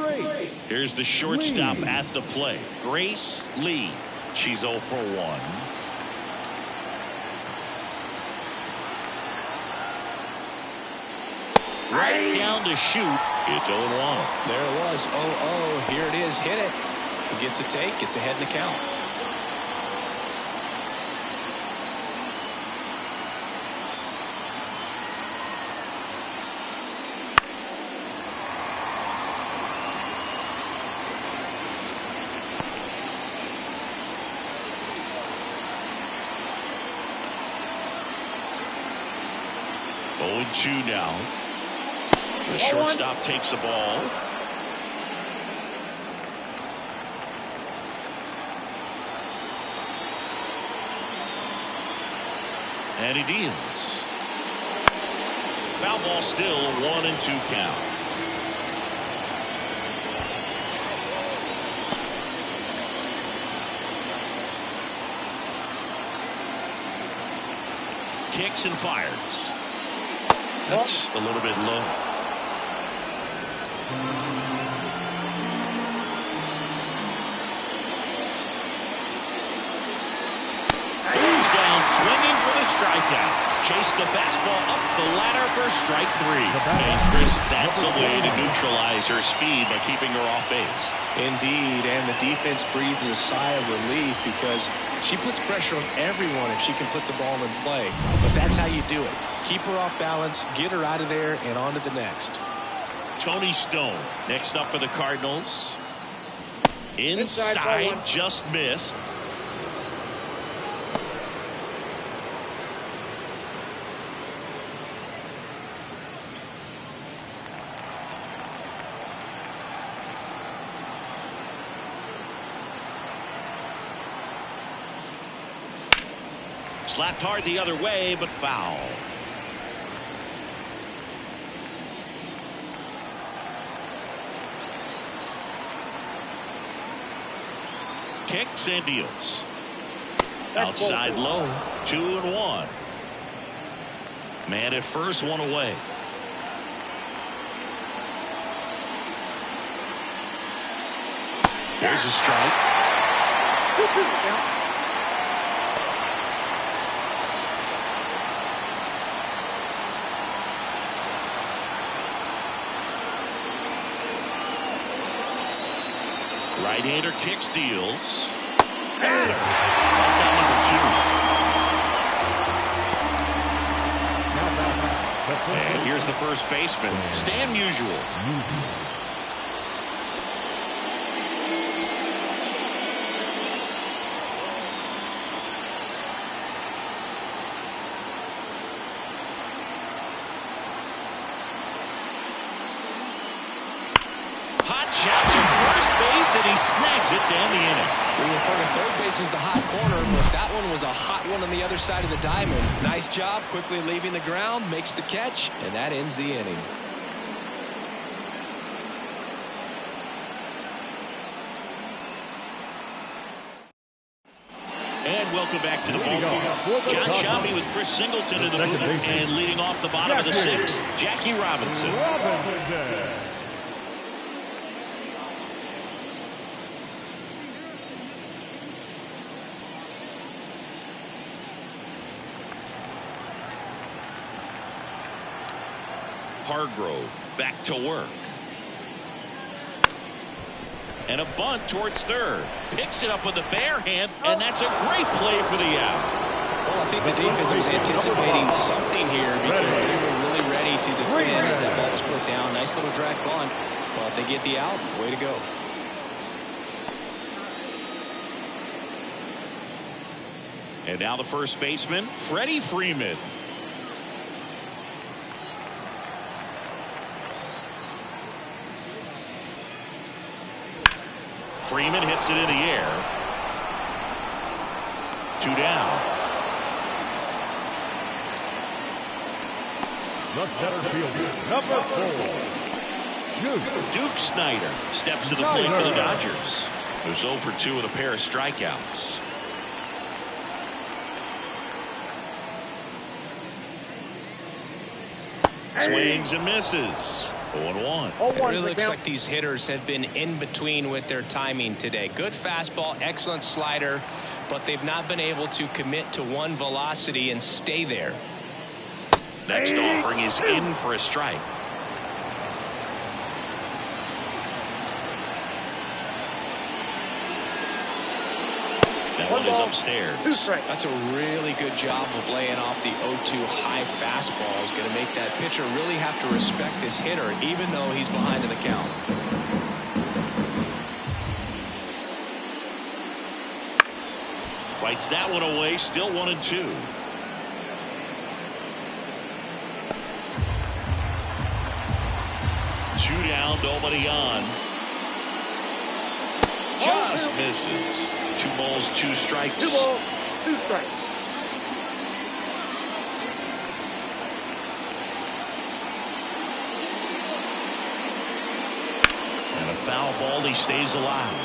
Here's the shortstop at the plate. Grace Lee. She's 0 for 1. Right down to shoot. It's 0-1. There it was. 0-0. Here it is. Hit it. He gets a take. Gets ahead in the count. Two now. The shortstop takes the ball. And he deals. Foul ball still, 1-2 count. Kicks and fires. That's a little bit low. He's down swinging for the strikeout. Chase the fastball up the ladder for strike 3. And Chris, that's a way to neutralize her speed by keeping her off base. Indeed, and the defense breathes a sigh of relief because she puts pressure on everyone if she can put the ball in play. But that's how you do it. Keep her off balance, get her out of there, and on to the next. Tony Stone next up for the Cardinals. Inside, just missed. Slapped hard the other way, but foul. kicks and deals. Outside low, 2-1. Man at first, one away. There's a strike. Right-hander kicks, deals. That's out number 2. And here's the first baseman, Stan Musial. And he snags it to end the inning. We refer to third base as the hot corner, but that one was a hot one on the other side of the diamond. Nice job, quickly leaving the ground, makes the catch, and that ends the inning. And welcome back to the ballpark. John Shelby with Chris Singleton in the booth, and leading off the bottom of the 6th, Jackie Robinson. Hargrove back to work. And a bunt towards third. Picks it up with the bare hand, and that's a great play for the out. Well, I think the defense was anticipating something here because they were really ready to defend as that ball was put down. Nice little drag bunt. Well, if they get the out, way to go. And now the first baseman, Freddie Freeman. Freeman hits it in the air. 2 down. The center fielder, number 4, Duke Snider steps to the plate for the Dodgers. They're 0 for 2 with a pair of strikeouts. Swings and misses. 0-1. It really looks like these hitters have been in between with their timing today. Good fastball, excellent slider, but they've not been able to commit to one velocity and stay there. Next offering is in for a strike. That one is upstairs. That's a really good job of laying off the 0-2 high fastball. Is going to make that pitcher really have to respect this hitter, even though he's behind in the count. Fights that one away, still 1-2. Two down, nobody on. Just misses. 2 balls, 2 strikes. 2 balls, 2 strikes. And a foul ball, he stays alive.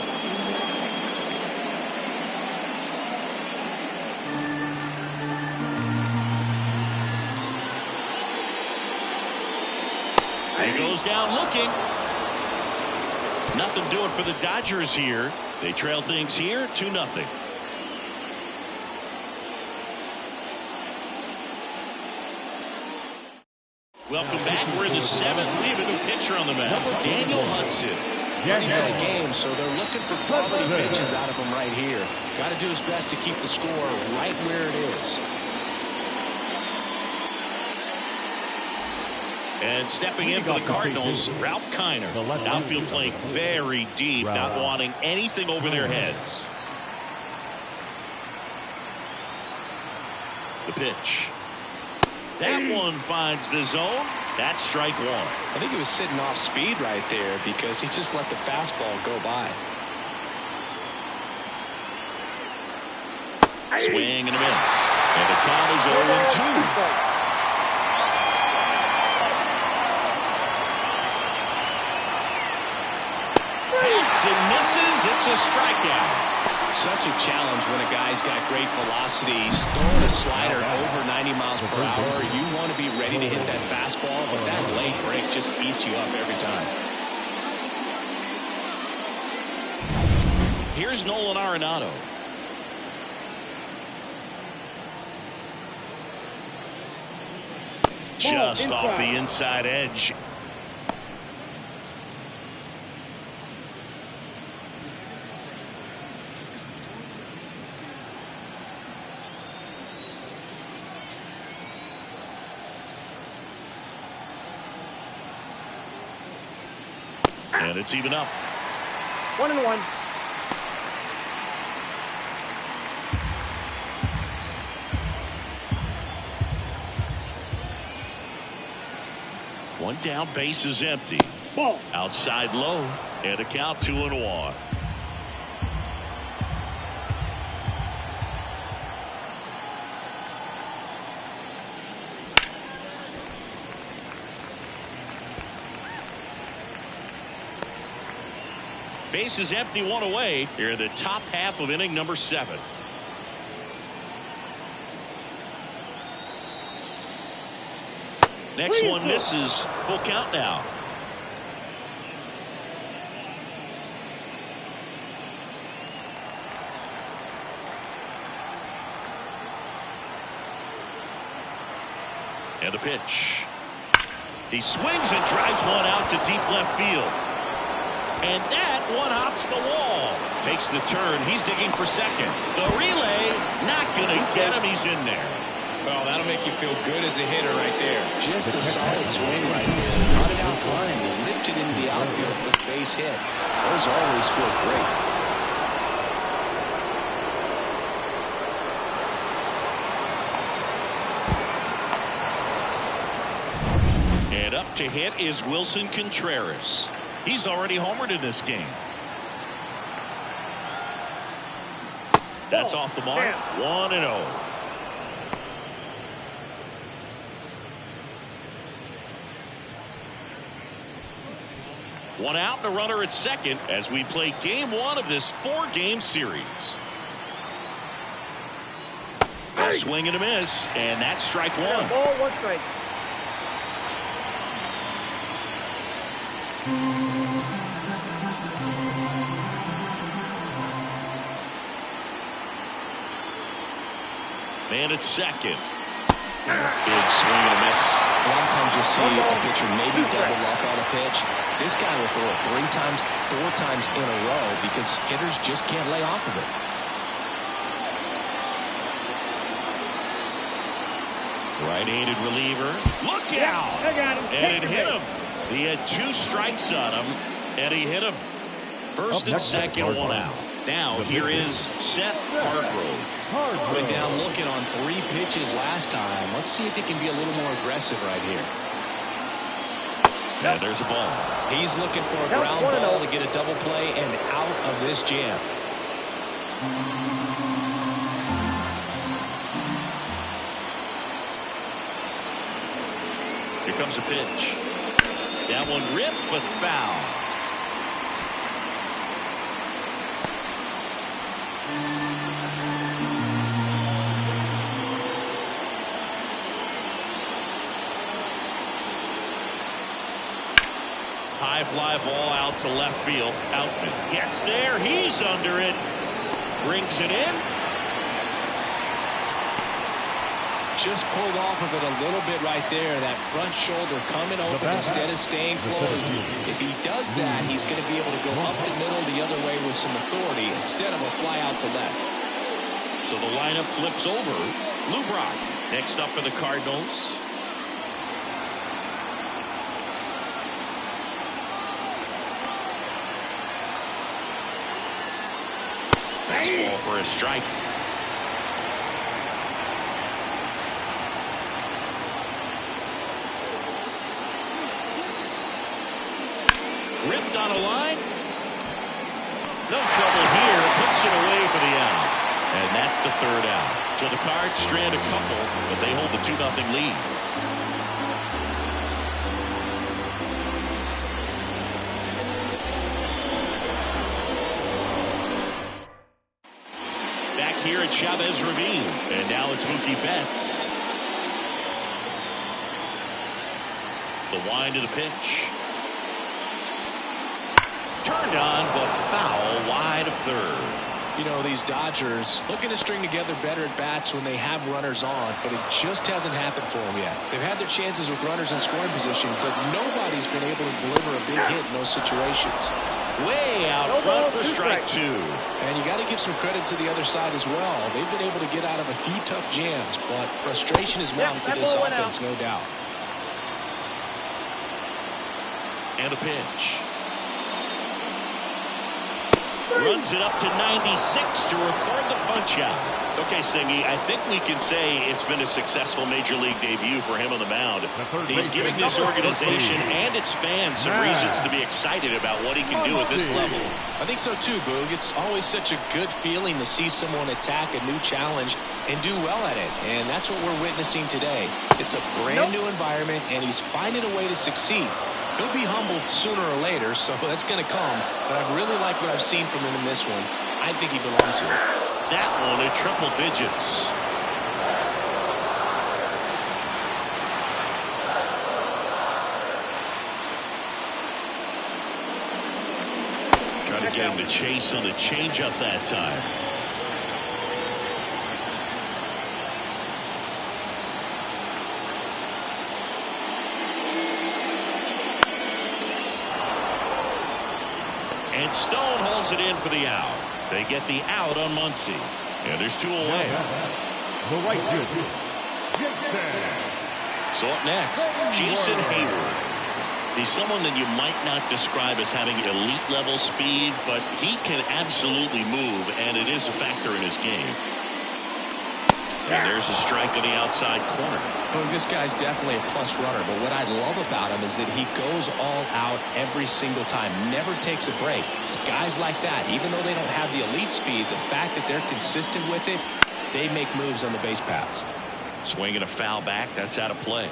He goes down looking. Nothing doing for the Dodgers here. They trail things here 2-0. Welcome back. We're in the 7th. We have a new pitcher on the mound, Daniel Hudson. Into the game, so they're looking for quality pitches out of him right here. Got to do his best to keep the score right where it is. And stepping in for the Cardinals, Ralph Kiner. Outfield playing very deep, not wanting anything over their heads. The pitch. That one finds the zone. That's strike 1. I think he was sitting off speed right there because he just let the fastball go by. Swing and a miss. And the count is 0-2. And misses. It's a strikeout. Such a challenge when a guy's got great velocity. He's throwing a slider over 90 miles per hour. You want to be ready to hit that fastball, but that late break just eats you up every time. Here's Nolan Arenado. Just off the inside edge. And it's even up. 1-1. One down, base is empty. Ball. Outside low, and a count 2-1. Base is empty, one away. Here in the top half of inning number 7. Next one misses. Full count now. And a pitch. He swings and drives one out to deep left field. And that one hops the wall. Takes the turn. He's digging for second. The relay, not going to get him. He's in there. Well, that'll make you feel good as a hitter right there. Just a solid swing right there. Cut it out line, lifted into the outfield for the base hit. Those always feel great. And up to hit is Wilson Contreras. He's already homered in this game. That's off the mark. 1-0. One out and a runner at second as we play game 1 of this 4-game series. A swing and a miss, and that's strike 1. Ball, 1 strike. Man at second. Big swing and a miss. A lot of times you'll see a pitcher maybe double up on a pitch. This guy will throw it 3 times, 4 times in a row because hitters just can't lay off of it. Right-handed reliever. Look out! I got him. And it hit him. He had 2 strikes on him, and he hit him. First and second, 1 out. Now here is Seth Hargrove. Went down looking on 3 pitches last time. Let's see if he can be a little more aggressive right here. And there's a ball. He's looking for a ground ball to get a double play and out of this jam. Here comes a pitch. That one ripped but foul. High fly ball out to left field. Outman gets there. He's under it. Brings it in. Just pulled off of it a little bit right there. That front shoulder coming open instead of staying closed. If he does that, he's going to be able to go up the middle the other way with some authority instead of a fly out to left. So the lineup flips over. Lou Brock next up for the Cardinals. Fastball for a strike. Ripped on a line. No trouble here. Puts it away for the out. And that's the 3rd out. So the Cards strand a couple, but they hold the 2-0 lead. here at Chavez Ravine. And now it's Mookie Betts. The wind to the pitch. Turned on, but foul wide of third. You know, these Dodgers looking to string together better at bats when they have runners on, but it just hasn't happened for them yet. They've had their chances with runners in scoring position, but nobody's been able to deliver a big hit in those situations. Way out front for strike two. And you got to give some credit to the other side as well. They've been able to get out of a few tough jams, but frustration is mounting for this offense, no doubt. And a pitch. Runs it up to 96 to record the punch out. Okay, Singy, I think we can say it's been a successful Major League debut for him on the mound. He's giving this organization and its fans some reasons to be excited about what he can do at this level. I think so too, Boog. It's always such a good feeling to see someone attack a new challenge and do well at it. And that's what we're witnessing today. It's a brand new environment, and he's finding a way to succeed. He'll be humbled sooner or later, so that's going to come. But I really like what I've seen from him in this one. I think he belongs here. That one in triple digits. Trying to get him to chase on the changeup that time. And Stone holds it in for the out. They get the out on Muncy. And there's two away. The right fielder, So up next, Jason Hayward. He's someone that you might not describe as having elite level speed, but he can absolutely move, and it is a factor in his game. And there's a strike on the outside corner. Boog, this guy's definitely a plus runner, but what I love about him is that he goes all out every single time, never takes a break. It's guys like that, even though they don't have the elite speed, the fact that they're consistent with it, they make moves on the base paths. Swinging a foul back, that's out of play.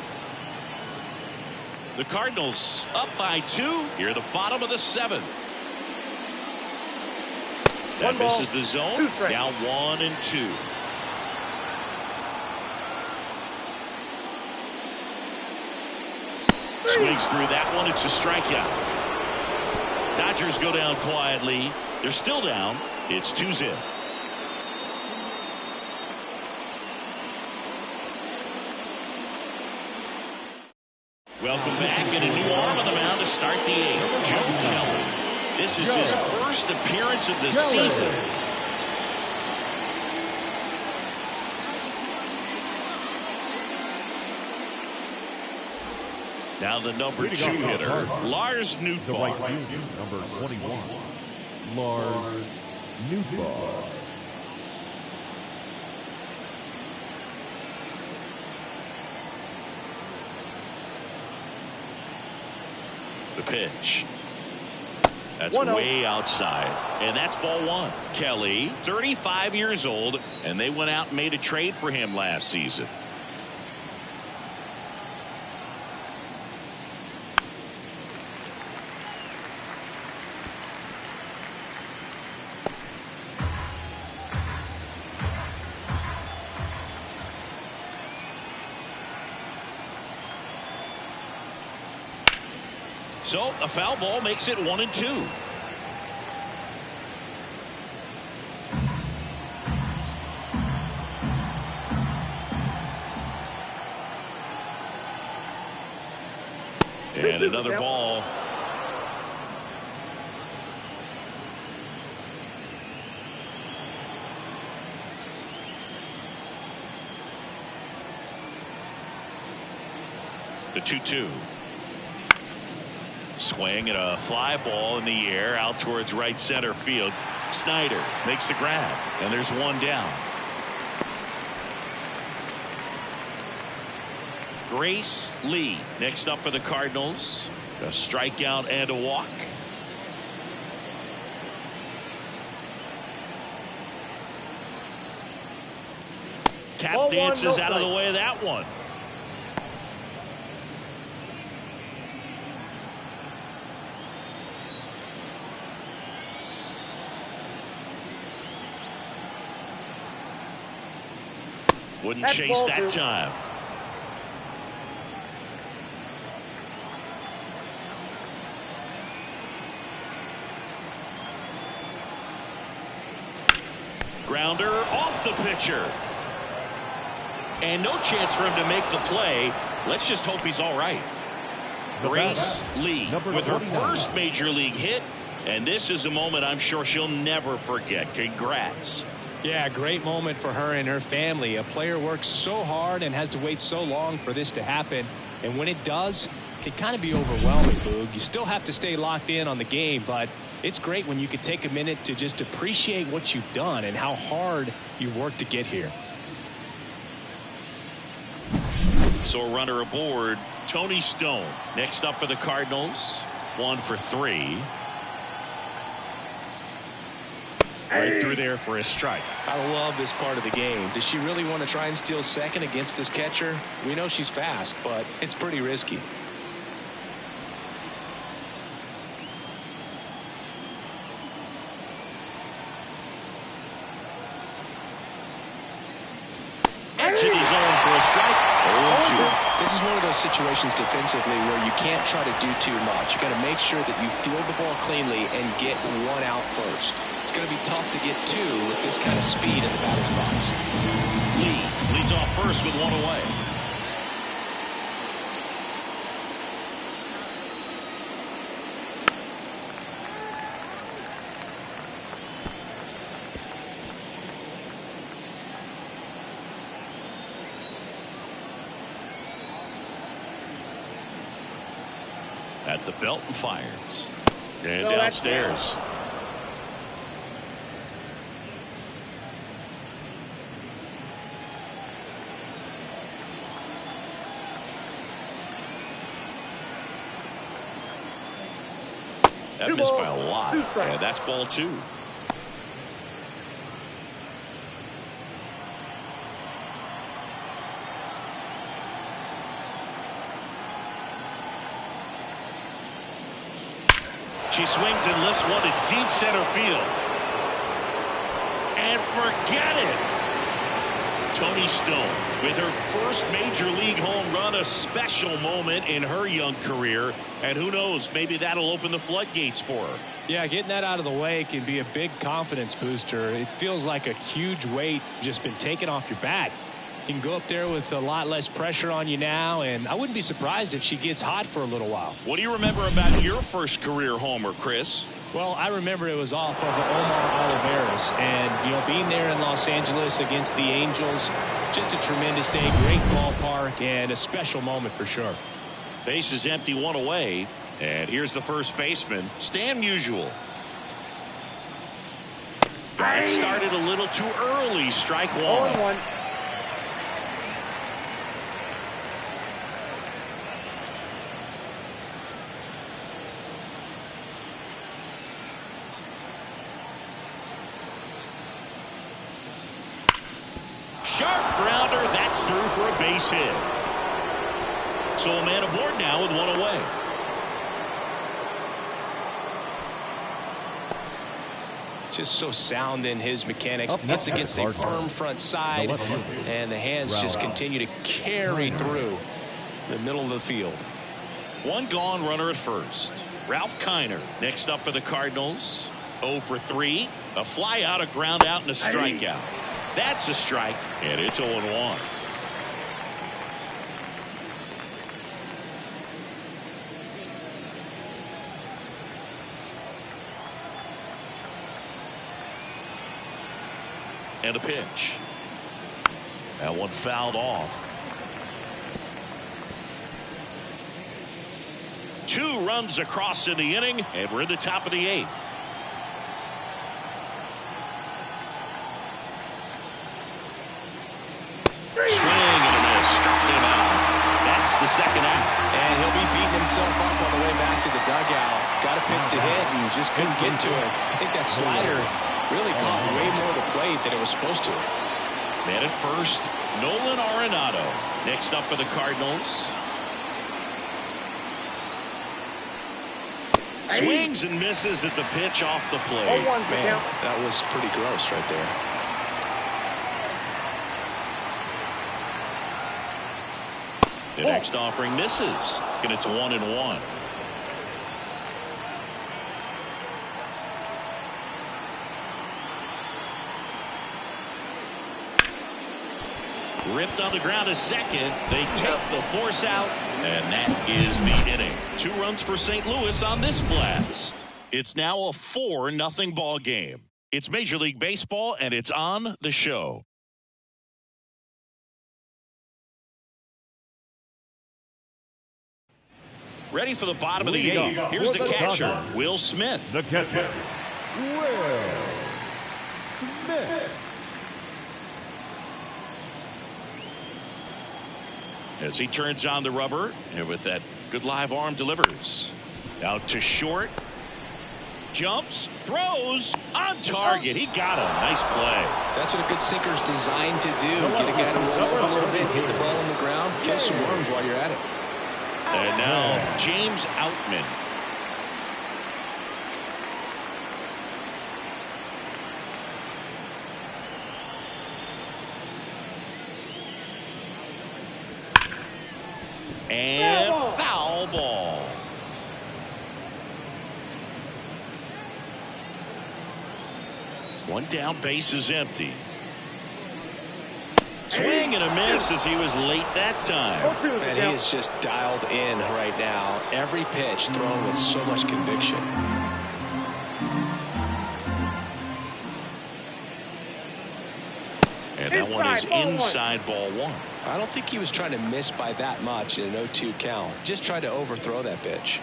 The Cardinals up by 2 here at the bottom of the 7th. That misses the zone. Now 1-2. Swings through that one. It's a strikeout. Dodgers go down quietly. They're still down. It's 2-0. Welcome back, and a new arm on the mound to start the 8th. Joe Kelly. This is his first appearance of the season. Now the number 2 hitter, Lars Nootbaar. The right fielder, number 21, Lars Nootbaar. The pitch. That's way outside. And that's ball 1. Kelly, 35 years old, and they went out and made a trade for him last season. So a foul ball makes it 1-2. And another ball. The 2-2. Swing and a fly ball in the air out towards right center field. Snyder makes the grab, and there's one down. Grace Lee next up for the Cardinals. A strikeout and a walk. Tap dances out of the way of that one. Wouldn't That's chase ball that 2. time. Grounder off the pitcher. And no chance for him to make the play. Let's just hope he's all right. Grace Lee with her first major league hit. And this is a moment I'm sure she'll never forget. Congrats. Yeah, great moment for her and her family. A player works so hard and has to wait so long for this to happen. And when it does, it can kind of be overwhelming, Boog. You still have to stay locked in on the game, but it's great when you could take a minute to just appreciate what you've done and how hard you've worked to get here. So a runner aboard, Tony Stone. Next up for the Cardinals, 1 for 3. Right through there for a strike. I love this part of the game. Does she really want to try and steal second against this catcher? We know she's fast, but it's pretty risky. Edge of the zone for a strike. 0-2. This is one of those situations defensively where you can't try to do too much. You got to make sure that you field the ball cleanly and get one out first. It's going to be tough to get 2 with this kind of speed in the batter's box. Lee leads off first with 1 away. At the belt and fires. And downstairs. That missed by a lot. And that's ball 2. She swings and lifts one to deep center field. And forget it. Tony Stone with her first major league home run, a special moment in her young career. And who knows, maybe that'll open the floodgates for her. Yeah, getting that out of the way can be a big confidence booster. It feels like a huge weight just been taken off your back. You can go up there with a lot less pressure on you now, and I wouldn't be surprised if she gets hot for a little while. What do you remember about your first career homer, Chris? Well, I remember it was off of Omar Oliveras, and being there in Los Angeles against the Angels, just a tremendous day, great ballpark, and a special moment for sure. Base is empty, 1 away, and here's the first baseman, Stan Musial. That started a little too early, strike 1. 0-1. Sharp grounder, that's through for a base hit. So a man aboard now with 1 away. Just so sound in his mechanics. Hits against a firm front side, and the hands just continue to carry through the middle of the field. 1 gone, runner at first. Ralph Kiner next up for the Cardinals. 0 for 3. A fly out, a ground out, and a strikeout. That's a strike, and it's 0-1. And a pitch. That one fouled off. 2 runs across in the inning, and we're in the top of the 8th. Swing and a miss, struck him out. That's the second out. And he'll be beating himself up on the way back to the dugout. Got a pitch to hit and just couldn't get to it. I think that slider really caught way more of the plate than it was supposed to. Man at first, Nolan Arenado. Next up for the Cardinals. Swings and misses at the pitch off the plate. Man, that was pretty gross right there. The next offering misses, and it's 1-1. Ripped on the ground a second. They take the force out, and that is the inning. 2 runs for St. Louis on this blast. It's now a 4-0 ball game. It's Major League Baseball, and it's on the show. Ready for the bottom of the 8th. Here's the catcher, Will Smith. The catcher, Will Smith. As he turns on the rubber, and with that good live arm delivers. Out to short. Jumps, throws, on target. He got him. Nice play. That's what a good sinker's designed to do. Get a guy to roll over a little bit, hit the ball on the ground, kill some worms while you're at it. And now James Outman. And foul ball. One down, base is empty. Swing and a miss as he was late that time. And he is just dialed in right now. Every pitch thrown with so much conviction. And that one is inside ball 1. I don't think he was trying to miss by that much in an 0-2 count. Just tried to overthrow that pitch.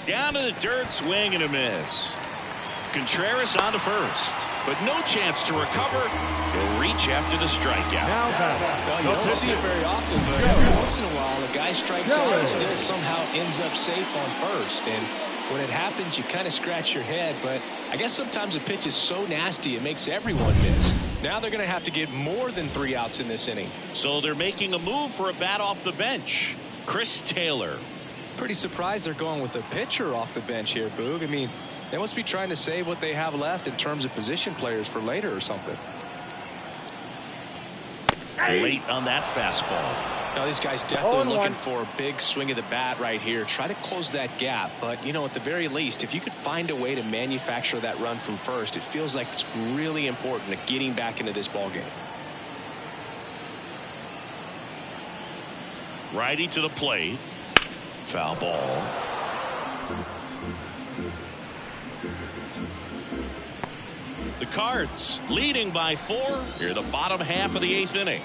Down to the dirt, swing and a miss. Contreras on to first, but no chance to recover. He'll reach after the strikeout. Well, you don't see it very often, but every once in a while, the guy strikes out and still somehow ends up safe on first. And when it happens, you kind of scratch your head, but I guess sometimes a pitch is so nasty it makes everyone miss. Now they're going to have to get more than 3 outs in this inning. So they're making a move for a bat off the bench. Chris Taylor. Pretty surprised they're going with a pitcher off the bench here, Boog. I mean, they must be trying to save what they have left in terms of position players for later or something. Late on that fastball. Now, these guys definitely looking for a big swing of the bat right here. Try to close that gap. But, you know, at the very least, if you could find a way to manufacture that run from first, it feels like it's really important to getting back into this ball game. Righty to the plate. Foul ball. The Cards leading by 4 here the bottom half of the 8th inning.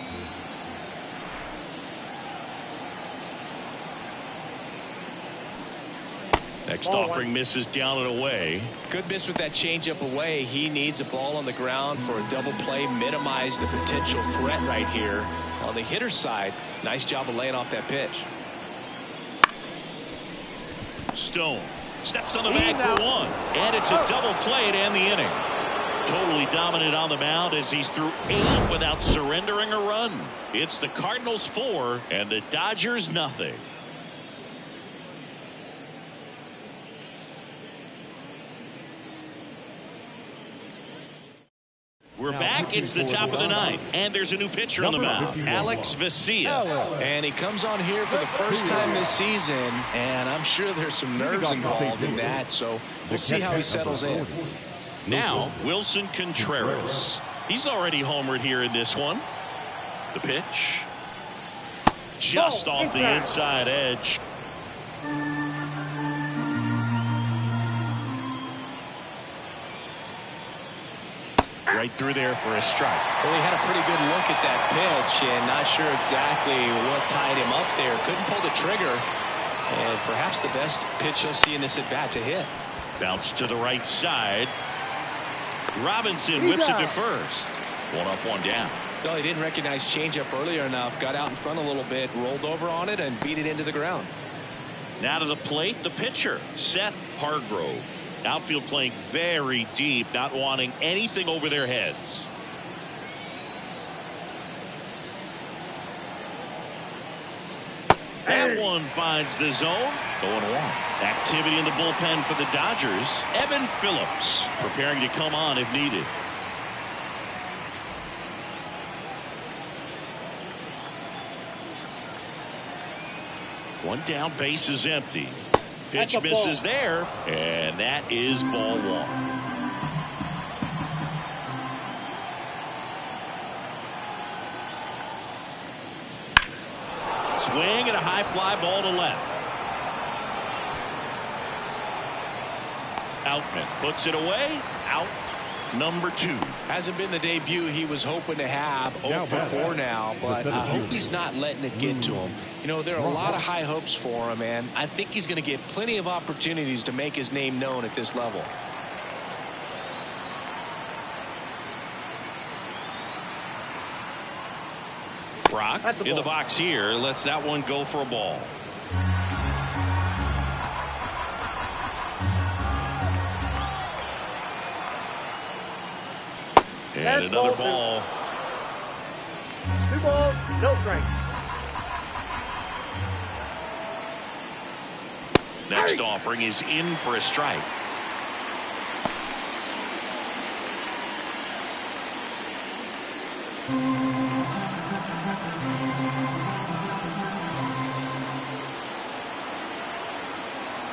Next offering misses down and away. Good miss with that changeup away. He needs a ball on the ground for a double play. Minimize the potential threat right here. On the hitter's side, nice job of laying off that pitch. Stone steps on the bag for 1, and it's a double play to end the inning. Totally dominant on the mound as he's through 8 without surrendering a run. It's the Cardinals 4 and the Dodgers nothing. We're back. It's the top of the 9th, and there's a new pitcher on the mound, Alex Vesia. And he comes on here for the first time this season, and I'm sure there's some nerves involved in that, so we'll see how he settles in. Now, Wilson Contreras. He's already homered here in this one. The pitch. Just off the inside edge. Right through there for a strike. Well, he had a pretty good look at that pitch and not sure exactly what tied him up there. Couldn't pull the trigger. And perhaps the best pitch you'll see in this at-bat to hit. Bounce to the right side. Robinson whips it to first. 1 up, 1 down. Well, he didn't recognize changeup earlier enough. Got out in front a little bit, rolled over on it, and beat it into the ground. Now to the plate, the pitcher, Seth Hargrove. Outfield playing very deep, not wanting anything over their heads. That one finds the zone. Going 1. Activity in the bullpen for the Dodgers. Evan Phillips preparing to come on if needed. One down, base is empty. That's Pitch a misses ball. there, and that is ball one. Swing and a high fly ball to left. Outman puts it away. Out number 2. Hasn't been the debut he was hoping to have. 0 for 4 now, but I hope he's not letting it get to him. You know, there are a lot of high hopes for him, and I think he's going to get plenty of opportunities to make his name known at this level. Brock in the box here lets that one go for a ball. And another ball. 2 balls, no strike. Next offering is in for a strike.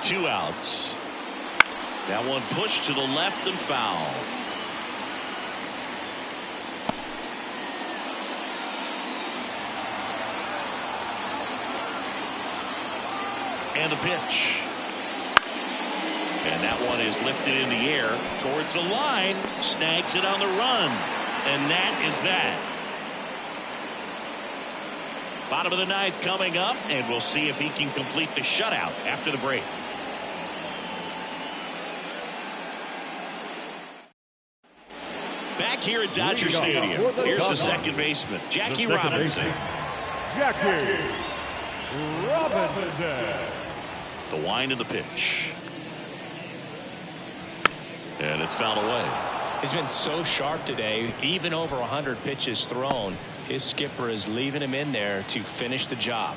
Two outs. That one pushed to the left and foul. And the pitch. And that one is lifted in the air towards the line. Snags it on the run. And that is that. Bottom of the 9th coming up, and we'll see if he can complete the shutout after the break. Back here at Dodger Stadium, here's the second baseman, Jackie Robinson. Jackie Robinson. The wind of the pitch. And it's fouled away. He's been so sharp today, even over 100 pitches thrown. His skipper is leaving him in there to finish the job.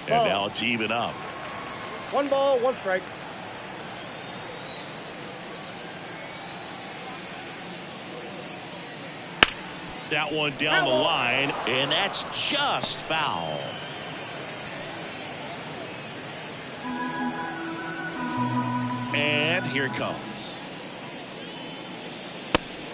And now it's even up. 1 ball, 1 strike. That one down the line, and that's just foul. And here it comes.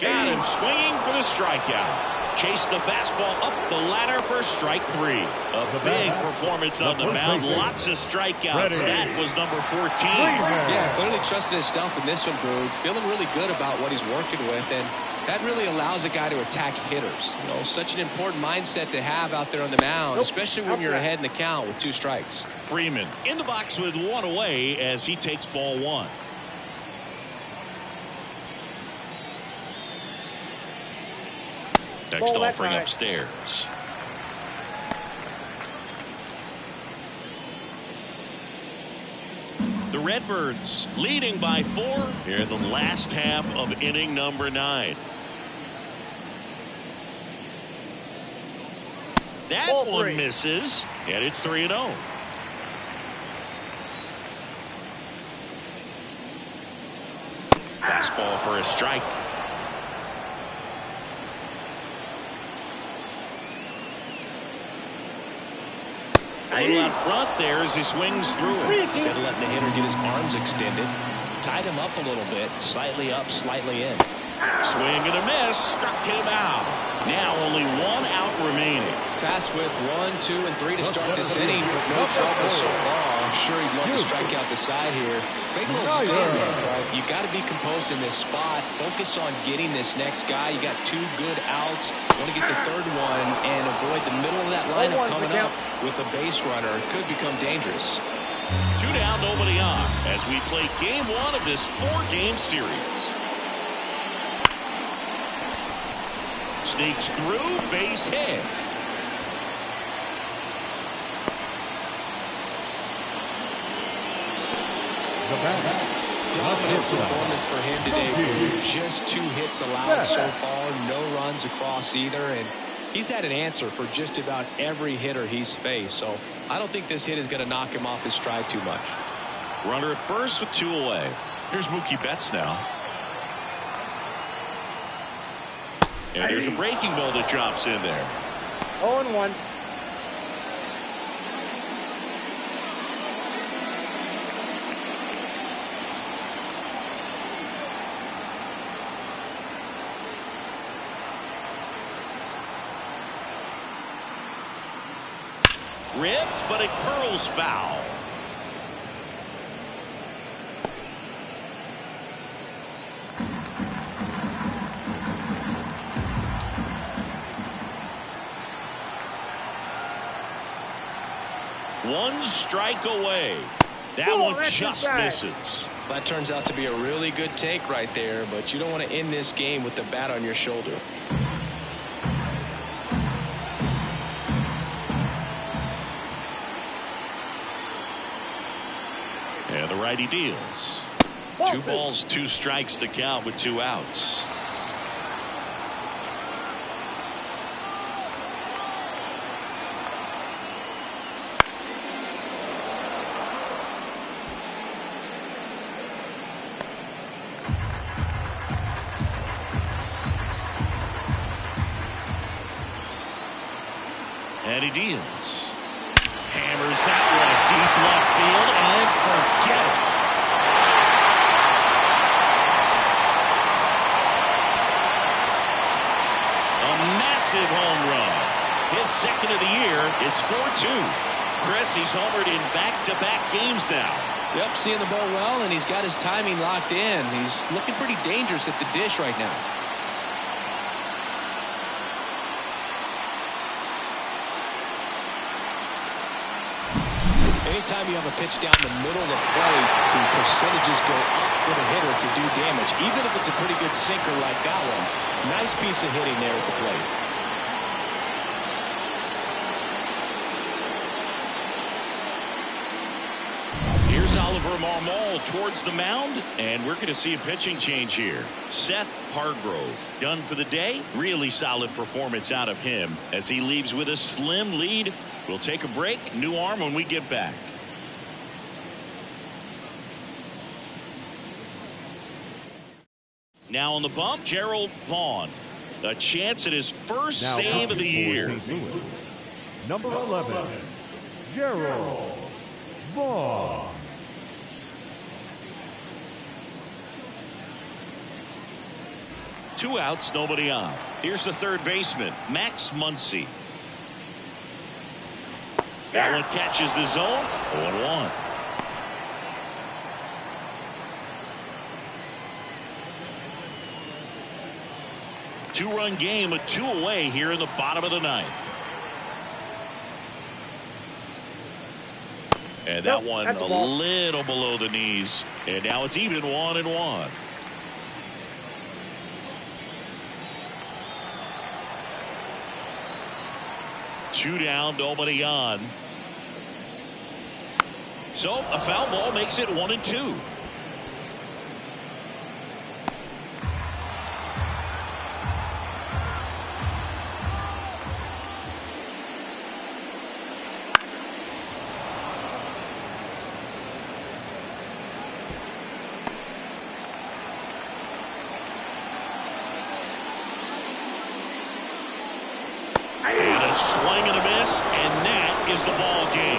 Got him swinging for the strikeout. Chased the fastball up the ladder for strike 3. A big performance on the mound. Lots of strikeouts. That was number 14. Yeah, clearly trusted his stuff in this one, Boog. Feeling really good about what he's working with, and that really allows a guy to attack hitters. You know, such an important mindset to have out there on the mound, especially when you're ahead in the count with 2 strikes. Freeman in the box with 1 away as he takes ball 1. Next offering upstairs. The Redbirds leading by 4 here in the last half of inning number 9. That one misses, and it's 3-0. Fastball for a strike. A little out front there as he swings through it. Instead of letting the hitter get his arms extended, tied him up a little bit, slightly up, slightly in. Swing and a miss, struck him out. Now only 1 out remaining. Tasked with 1, 2, and 3 to start this inning, but no trouble so far. I'm sure he'd love to strike out the side here. Make a little stand there, but you got to be composed in this spot. Focus on getting this next guy. You got 2 good outs. Want to get the 3rd one and avoid the middle of that lineup coming up with a base runner. It could become dangerous. 2 down, nobody on as we play game 1 of this 4-game series. Sneaks through, base hit. Dominant performance for him today. Just 2 hits allowed so far, no runs across either, and he's had an answer for just about every hitter he's faced, so I don't think this hit is going to knock him off his stride too much. Runner at first with 2 away. Here's Mookie Betts now. And there's a breaking ball that drops in there. 0-1. Ripped, but it curls foul. One strike away. That one just misses. That turns out to be a really good take right there, but you don't want to end this game with the bat on your shoulder. And the righty deals. 2 balls, 2 strikes to count with 2 outs. And he deals. Hammers that one deep left field and forget it. A massive home run. His second of the year. It's 4-2. Chris, he's homered in back-to-back games now. Yep, seeing the ball well, and he's got his timing locked in. He's looking pretty dangerous at the dish right now. Anytime you have a pitch down the middle of the plate, the percentages go up for the hitter to do damage, even if it's a pretty good sinker like that one. Nice piece of hitting there at the plate. Here's Oliver Marmol towards the mound, and we're going to see a pitching change here. Seth Hargrove done for the day. Really solid performance out of him as he leaves with a slim lead. We'll take a break. New arm when we get back. Now on the bump, Gerald Vaughn. A chance at his first save of the year. Number 11, Gerald Vaughn. Two outs, nobody on. Here's the third baseman, Max Muncy. That one catches the zone. 0-1. Two-run game with 2 away here in the bottom of the 9th. And that one a little below the knees. And now it's even 1-1. Two down, nobody on. So a foul ball makes it 1-2. Swing and a miss, and that is the ball game.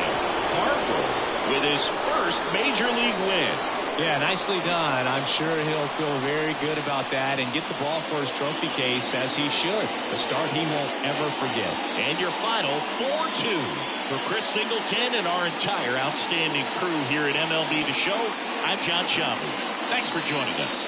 Hargrove with his first major league win. Yeah, nicely done. I'm sure he'll feel very good about that and get the ball for his trophy case, as he should. A start he won't ever forget. And your final 4-2 for Chris Singleton and our entire outstanding crew here at MLB The Show. I'm John Schaffner. Thanks for joining us.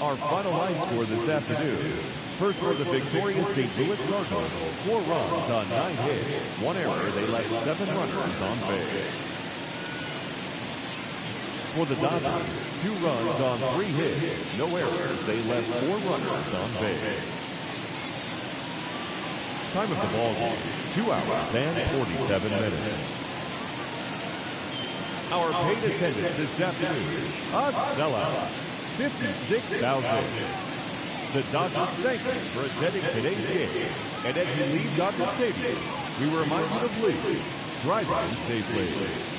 Our final line score this afternoon. First for the victorious St. Louis Cardinals, 4 runs on 9 hits, 1 error. They left 7 runners on base. For the Dodgers, 2 runs on 3 hits, no errors. They left 4 runners on base. Time of the ball game, 2 hours and 47 minutes. Our paid attendance this afternoon, a sellout, 56,000. The Dodgers thank you for attending today's game. And as you leave Dodger Stadium, we remind you to please drive in safely.